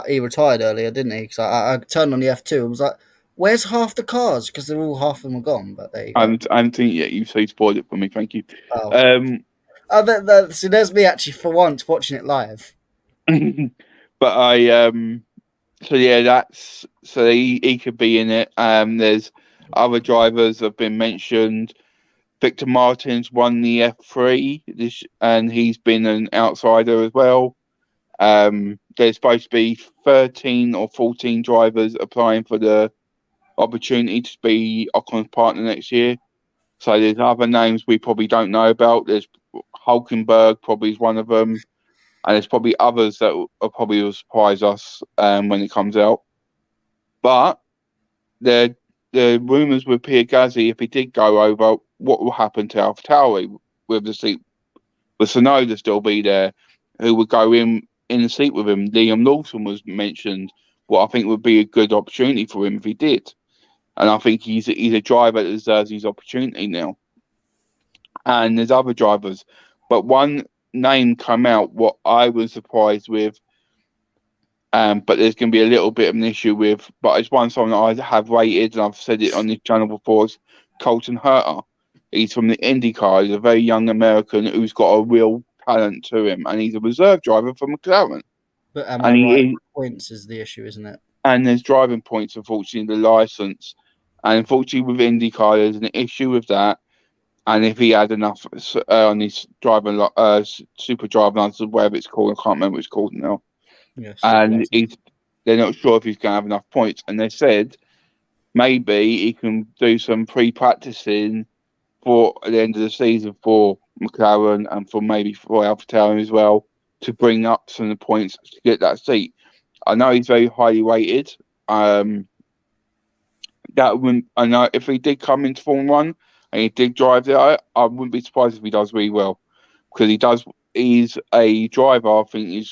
[SPEAKER 1] he retired earlier, didn't he? Because I turned on the F2 and was like, where's half the cars? Because they're all half of them are gone. But there you go.
[SPEAKER 2] I'm thinking, yeah, you spoiled it for me. Thank you.
[SPEAKER 1] So there's me actually for once watching it live.
[SPEAKER 2] But so yeah, he could be in it. There's other drivers have been mentioned. Victor Martins won the F3 and he's been an outsider as well. There's supposed to be 13 or 14 drivers applying for the opportunity to be Ocon's partner next year. So there's other names we probably don't know about. There's Hulkenberg probably is one of them. And there's probably others that will surprise us when it comes out. But the rumours with Pierre Gasly, if he did go over, what will happen to AlphaTauri with the seat? Will Tsunoda still be there? Who would go in the seat with him? Liam Lawson was mentioned. What I think would be a good opportunity for him if he did. And I think he's a driver that deserves his opportunity now. And there's other drivers. But one name come out, what I was surprised with, but there's going to be a little bit of an issue with, but it's one song that I have rated, and I've said it on this channel before, is Colton Herta. He's from the IndyCar. He's a very young American who's got a real talent to him, and he's a reserve driver for McLaren.
[SPEAKER 1] But points is the issue, isn't it?
[SPEAKER 2] And there's driving points, unfortunately, the license. And unfortunately, with IndyCar, there's an issue with that. And if he had enough on his super driving license, whatever it's called, I can't remember what it's called now.
[SPEAKER 1] Yeah,
[SPEAKER 2] And they're not sure if he's going to have enough points. And they said maybe he can do some pre-practicing for at the end of the season for McLaren and for maybe for AlphaTauri as well to bring up some of the points to get that seat. I know he's very highly rated. That wouldn't. I know if he did come into Form One and he did drive there, I wouldn't be surprised if he does really well because he does. He's a driver. I think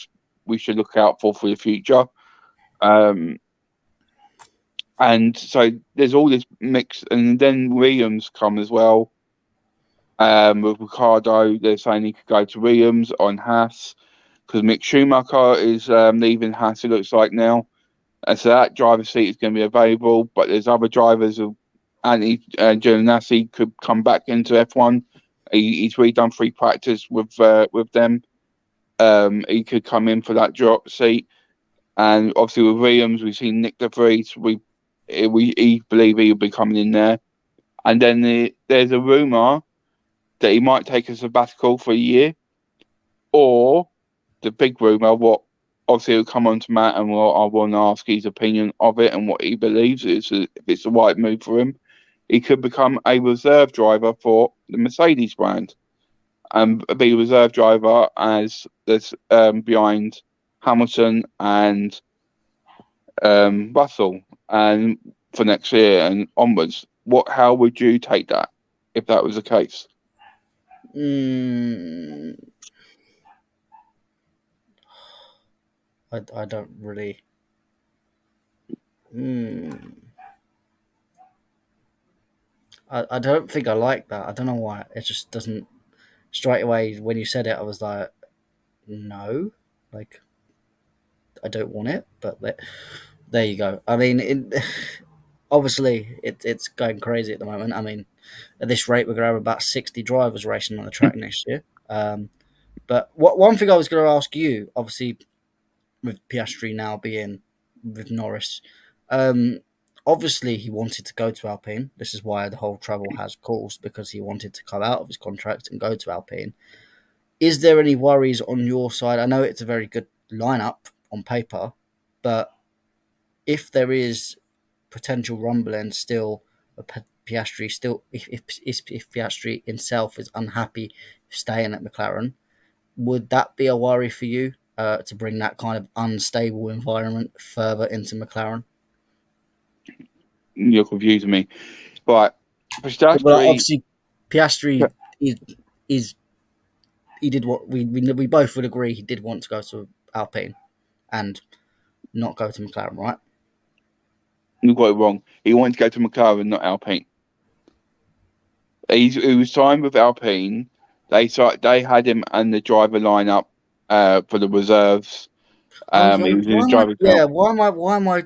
[SPEAKER 2] we should look out for the future. And so there's all this mix, and then Williams come as well. With Ricardo, they're saying he could go to Williams on Haas because Mick Schumacher is leaving Haas. It looks like now. And so that driver's seat is going to be available, but there's other drivers. Anthony Giovinazzi could come back into F1. He's really done free practice with them. He could come in for that drop seat. And obviously with Williams, we've seen Nick De Vries. We believe he'll be coming in there. And then there's a rumour that he might take a sabbatical for a year, or the big rumour, what obviously will come on to Matt, and I want to ask his opinion of it and what he believes is if it's the right move for him. He could become a reserve driver for the Mercedes brand and be a reserve driver as this behind Hamilton and Russell and for next year and onwards. How would you take that if that was the case?
[SPEAKER 1] I don't really. I don't think I like that. I don't know why. It just doesn't. Straight away when you said it, I was like, no, like I don't want it. But there you go. I mean, obviously it's going crazy at the moment. I mean, at this rate, we're going to have about 60 drivers racing on the track next year. But one thing I was going to ask you, obviously, with Piastri now being with Norris, obviously he wanted to go to Alpine. This is why the whole trouble has caused, because he wanted to come out of his contract and go to Alpine. Is there any worries on your side? I know it's a very good lineup on paper, but if there is potential rumbling still, Piastri still, if Piastri himself is unhappy staying at McLaren, would that be a worry for you to bring that kind of unstable environment further into McLaren?
[SPEAKER 2] You're confusing me. Right.
[SPEAKER 1] Well, obviously, Piastri is he did what we both would agree he did want to go to Alpine and not go to McLaren, right?
[SPEAKER 2] You got it wrong. He wanted to go to McLaren, not Alpine. He was signed with Alpine. They had him in the driver lineup for the reserves. He was in the driver camp.
[SPEAKER 1] Why am I?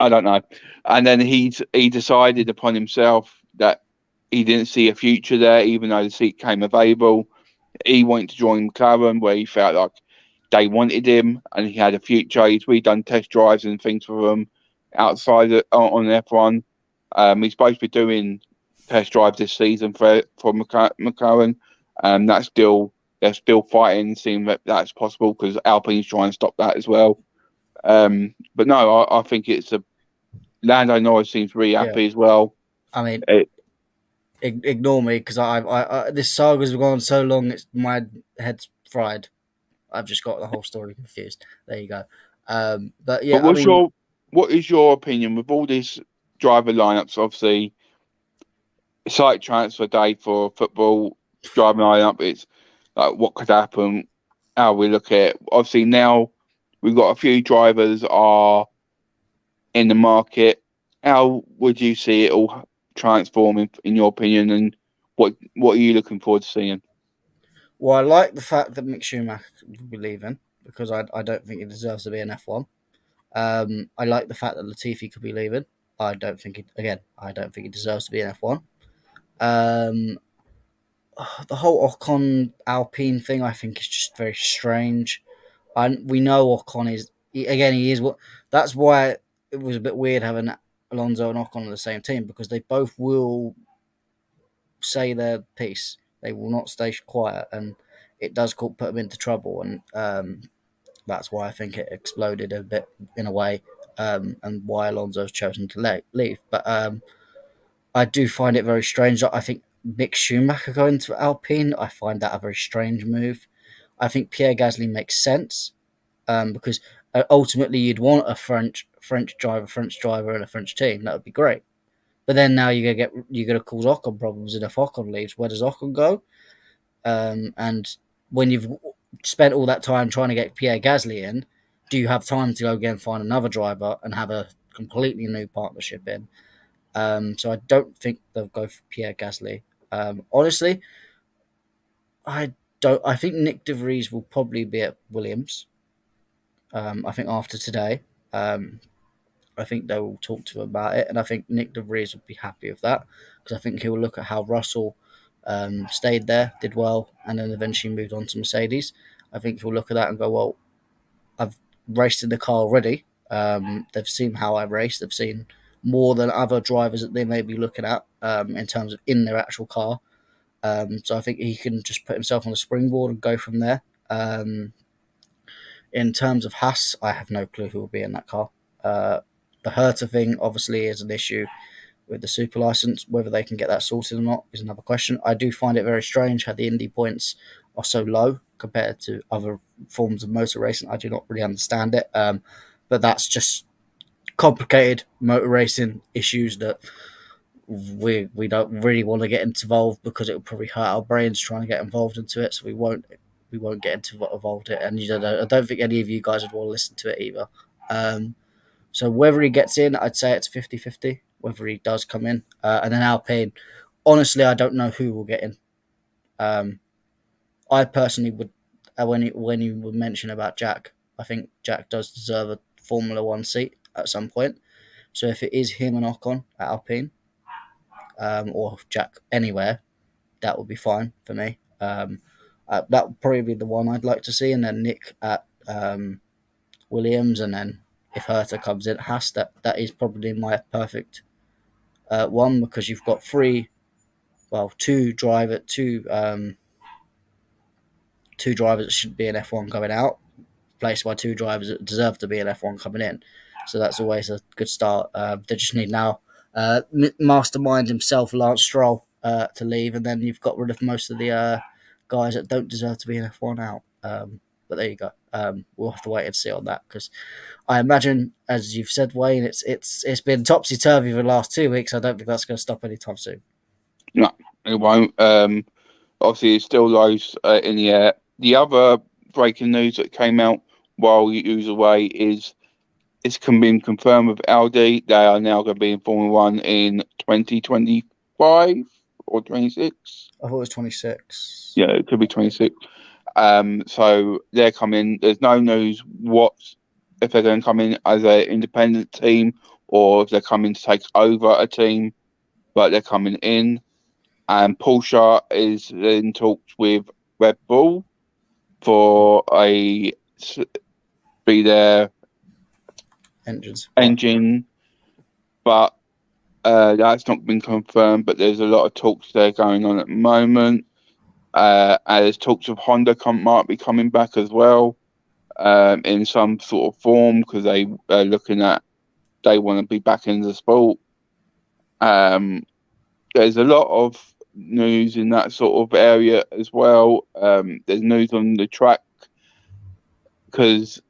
[SPEAKER 2] I don't know. And then he decided upon himself that he didn't see a future there, even though the seat came available. He wanted to join McLaren, where he felt like they wanted him and he had a future. He's really done test drives and things for them outside on F1. He's supposed to be doing test drives this season for McLaren. They're still fighting, seeing that that's possible because Alpine's trying to stop that as well. But no, I think it's Lando Norris seems really happy as well.
[SPEAKER 1] I mean, ignore me because I this saga's gone on so long, my head's fried. I've just got the whole story confused. There you go. But yeah,
[SPEAKER 2] but what is your opinion with all these driver lineups? Obviously, it's like transfer day for football driving lineup. It's like what could happen. How we look at it. Obviously now we've got a few drivers are in the market. How would you see it all transforming in your opinion, and what are you looking forward to seeing?
[SPEAKER 1] Well, I like the fact that Mick Schumacher will be leaving because I don't think he deserves to be an F1. I like the fact that Latifi could be leaving. I don't think he deserves to be an F1. The whole Ocon Alpine thing, I think, is just very strange. We know Ocon is he is what. That's why it was a bit weird having Alonso and Ocon on the same team, because they both will say their piece. They will not stay quiet, and it does put them into trouble. And that's why I think it exploded a bit in a way, and why Alonso's chosen to leave. But I do find it very strange. I think Mick Schumacher going to Alpine, I find that a very strange move. I think Pierre Gasly makes sense, because ultimately you'd want a French driver, and a French team. That would be great. But then now you're gonna cause Ocon problems, and if Ocon leaves, where does Ocon go? And when you've spent all that time trying to get Pierre Gasly in, do you have time to go again find another driver and have a completely new partnership in? So I don't think they'll go for Pierre Gasly. Honestly, I don't. I think Nick De Vries will probably be at Williams. I think after today, I think they will talk to him about it, and I think Nick De Vries would be happy with that, because I think he'll look at how Russell stayed there, did well, and then eventually moved on to Mercedes. I think he'll look at that and go, well, I've raced in the car already. They've seen how I race. They've seen more than other drivers that they may be looking at, in terms of in their actual car. So I think he can just put himself on the springboard and go from there. In terms of Haas, I have no clue who will be in that car. The Hertha thing obviously is an issue with the super license. Whether they can get that sorted or not is another question. I do find it very strange how the Indy points are so low compared to other forms of motor racing. I do not really understand it, but that's just complicated motor racing issues that we don't really want to get involved, because it will probably hurt our brains trying to get involved into it. So we won't get involved in it, and I don't think any of you guys would want to listen to it either. So whether he gets in, I'd say it's 50-50, whether he does come in. And then Alpine, honestly, I don't know who will get in. I personally would, when you would mention about Jack, I think Jack does deserve a Formula One seat at some point. So if it is him and Ocon at Alpine, or Jack anywhere, that would be fine for me. That would probably be the one I'd like to see, and then Nick at Williams, and then if Hertha comes in, Haas, that is probably my perfect one, because you've got two drivers that should be in F1 coming out, placed by two drivers that deserve to be in F1 coming in. So that's always a good start. They just need now mastermind himself, Lance Stroll, to leave, and then you've got rid of most of the guys that don't deserve to be in F1 out. But there you go. We'll have to wait and see on that, because I imagine, as you've said, Wayne, it's been topsy turvy for the last 2 weeks. I don't think that's going to stop anytime soon.
[SPEAKER 2] No, it won't. Obviously, it's still lows in the air. The other breaking news that came out while you was away is it's been confirmed with Audi. They are now going to be in Formula One in 2025 or 26.
[SPEAKER 1] I thought it was 26.
[SPEAKER 2] Yeah, it could be 26. So they're coming. There's no news if they're going to come in as an independent team or if they're coming to take over a team, but they're coming in. And Porsche is in talks with Red Bull for be their engine, but that's not been confirmed. But there's a lot of talks there going on at the moment. And there's talks of Honda might be coming back as well, in some sort of form, because they are looking at, they want to be back in the sport. There's a lot of news in that sort of area as well. There's news on the track, because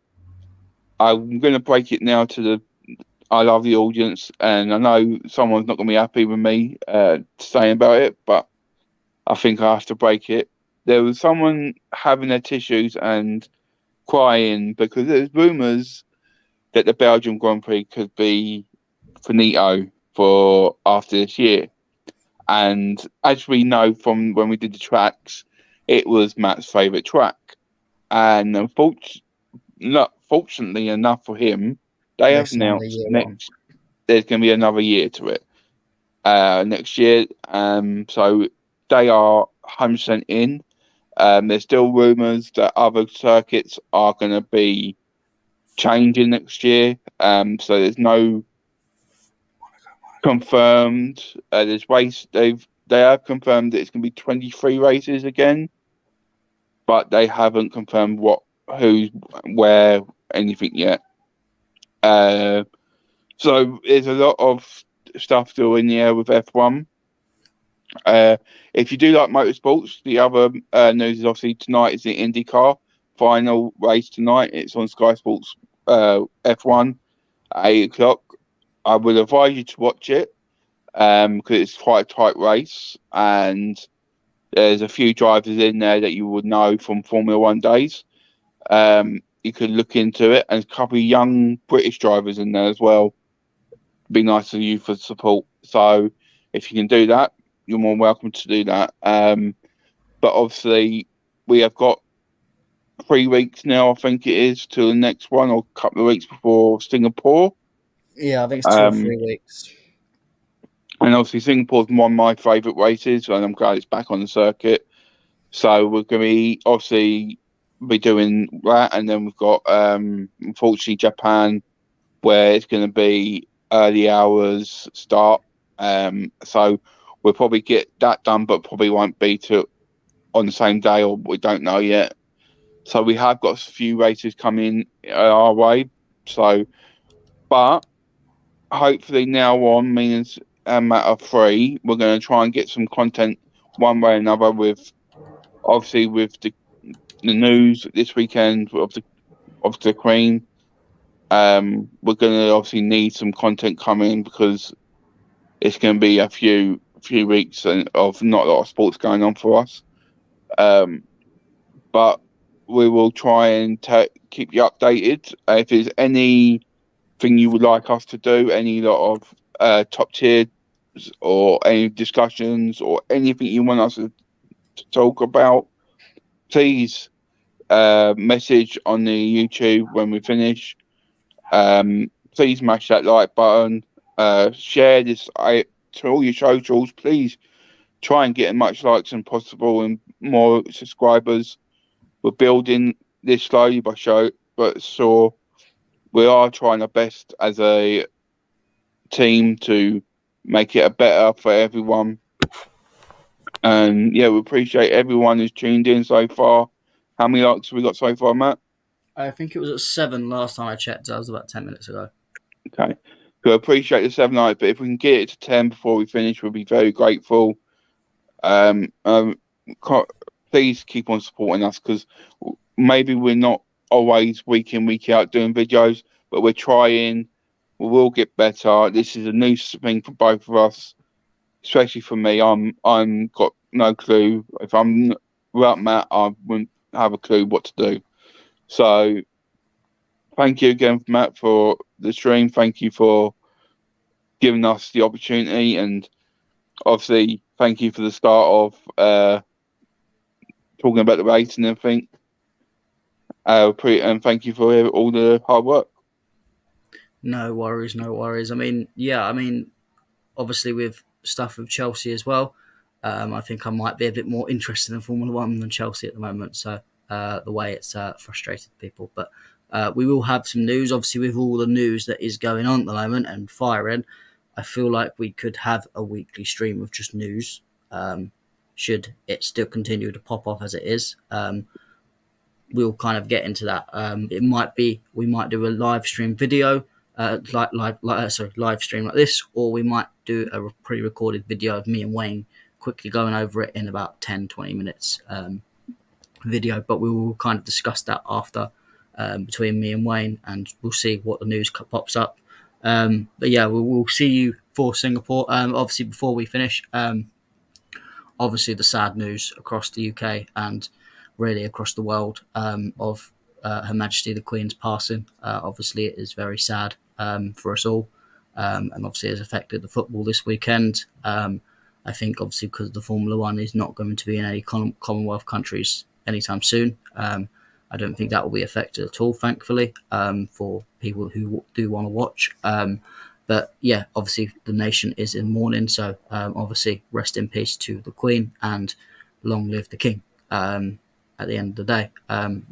[SPEAKER 2] I'm going to break it now I love the audience, and I know someone's not going to be happy with me saying about it, but I think I have to break it. There was someone having their tissues and crying because there's rumours that the Belgian Grand Prix could be finito for after this year. And as we know from when we did the tracks, it was Matt's favourite track. And fortunately enough for him, they have announced there's going to be another year to it next year. So they are 100% in. There's still rumours that other circuits are going to be changing next year. So there's no confirmed. This race they have confirmed that it's going to be 23 races again, but they haven't confirmed what, who, where, anything yet. So there's a lot of stuff still in the air with F1. If you do like motorsports, the other news is obviously tonight is the IndyCar final race tonight. It's on Sky Sports F1 at 8 o'clock. I would advise you to watch it because it's quite a tight race, and there's a few drivers in there that you would know from Formula One days. You could look into it, and a couple of young British drivers in there as well. Be nice to you for support. So if you can do that, you're more welcome to do that. But obviously, we have got 3 weeks now, I think it is, to the next one, or a couple of weeks before Singapore.
[SPEAKER 1] Yeah, I think it's 2 or 3 weeks.
[SPEAKER 2] And obviously, Singapore's one of my favourite races, and I'm glad it's back on the circuit. So we're going to be obviously be doing that, and then we've got unfortunately Japan, where it's going to be early hours start. So we'll probably get that done, but probably won't be on the same day, or we don't know yet. So we have got a few races coming our way. So, but hopefully now on, means a matter of 3, we're going to try and get some content one way or another with, obviously, with the news this weekend of the Queen. We're going to obviously need some content coming because it's going to be a few weeks of not a lot of sports going on for us. But we will try and keep you updated. If there's anything you would like us to do, any lot of top tiers or any discussions or anything you want us to talk about, please message on the YouTube when we finish. Please smash that like button. Share this to all your socials. Please try and get as much likes as possible and more subscribers. We're building this slowly but sure. We are trying our best as a team to make it a better for everyone. And yeah, we appreciate everyone who's tuned in so far. How many likes have we got so far, Matt?
[SPEAKER 1] I think it was at 7 last time I checked. That was about 10 minutes ago.
[SPEAKER 2] Okay. So I appreciate the 7 likes, but if we can get it to 10 before we finish, we'll be very grateful. Please keep on supporting us because maybe we're not always week in, week out doing videos, but we're trying. We will get better. This is a new thing for both of us, especially for me. I'm got no clue. If I'm without Matt, I wouldn't have a clue what to do. So thank you again, Matt, for the stream. Thank you for giving us the opportunity, and obviously thank you for the start of talking about the race and everything. And thank you for all the hard work.
[SPEAKER 1] No worries. I mean, obviously with stuff with Chelsea as well, I think I might be a bit more interested in Formula One than Chelsea at the moment. So the way it's frustrated people, but we will have some news. Obviously, with all the news that is going on at the moment and firing, I feel like we could have a weekly stream of just news. Should it still continue to pop off as it is, we'll kind of get into that. It might be we might do a live stream video, live stream like this, or we might do a pre-recorded video of me and Wayne quickly going over it in about 10-20 minutes video. But we will kind of discuss that after between me and Wayne, and we'll see what the news pops up. But yeah, we'll see you for Singapore. Obviously, before we finish, obviously the sad news across the UK and really across the world of Her Majesty the Queen's passing. Obviously, it is very sad for us all, and obviously has affected the football this weekend. I think obviously because the Formula One is not going to be in any Commonwealth countries anytime soon. I don't think that will be affected at all, thankfully, for people who do want to watch. But yeah, obviously the nation is in mourning, so obviously rest in peace to the Queen and long live the King. At the end of the day,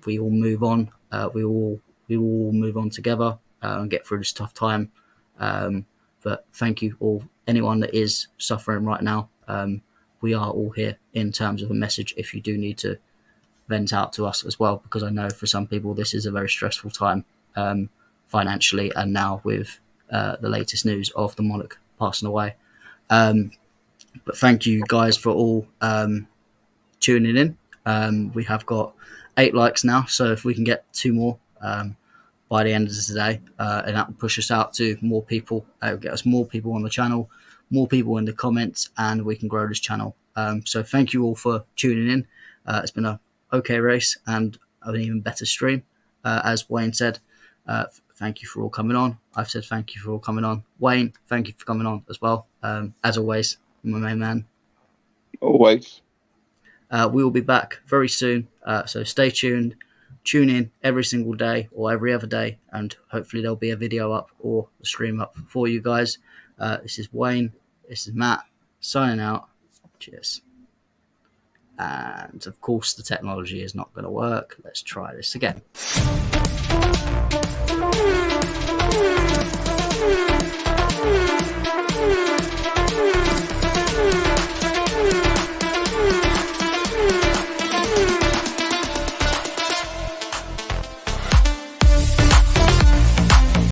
[SPEAKER 1] we all move on. We all move on together and get through this tough time for But thank you all, anyone that is suffering right now. We are all here in terms of a message if you do need to vent out to us as well, because I know for some people this is a very stressful time financially, and now with the latest news of the monarch passing away. But thank you guys for all tuning in. We have got 8 likes now, so if we can get 2 more by the end of today, and that will push us out to more people, get us more people on the channel, more people in the comments, and we can grow this channel. So thank you all for tuning in. It's been a okay race and an even better stream. As Wayne said, thank you for all coming on. I've said thank you for all coming on. Wayne, thank you for coming on as well. As always, my main man.
[SPEAKER 2] Always.
[SPEAKER 1] We will be back very soon, so stay tuned. Tune in every single day or every other day, and hopefully there'll be a video up or a stream up for you guys. This is Wayne. This is Matt signing out. Cheers. And of course, the technology is not going to work. Let's try this again.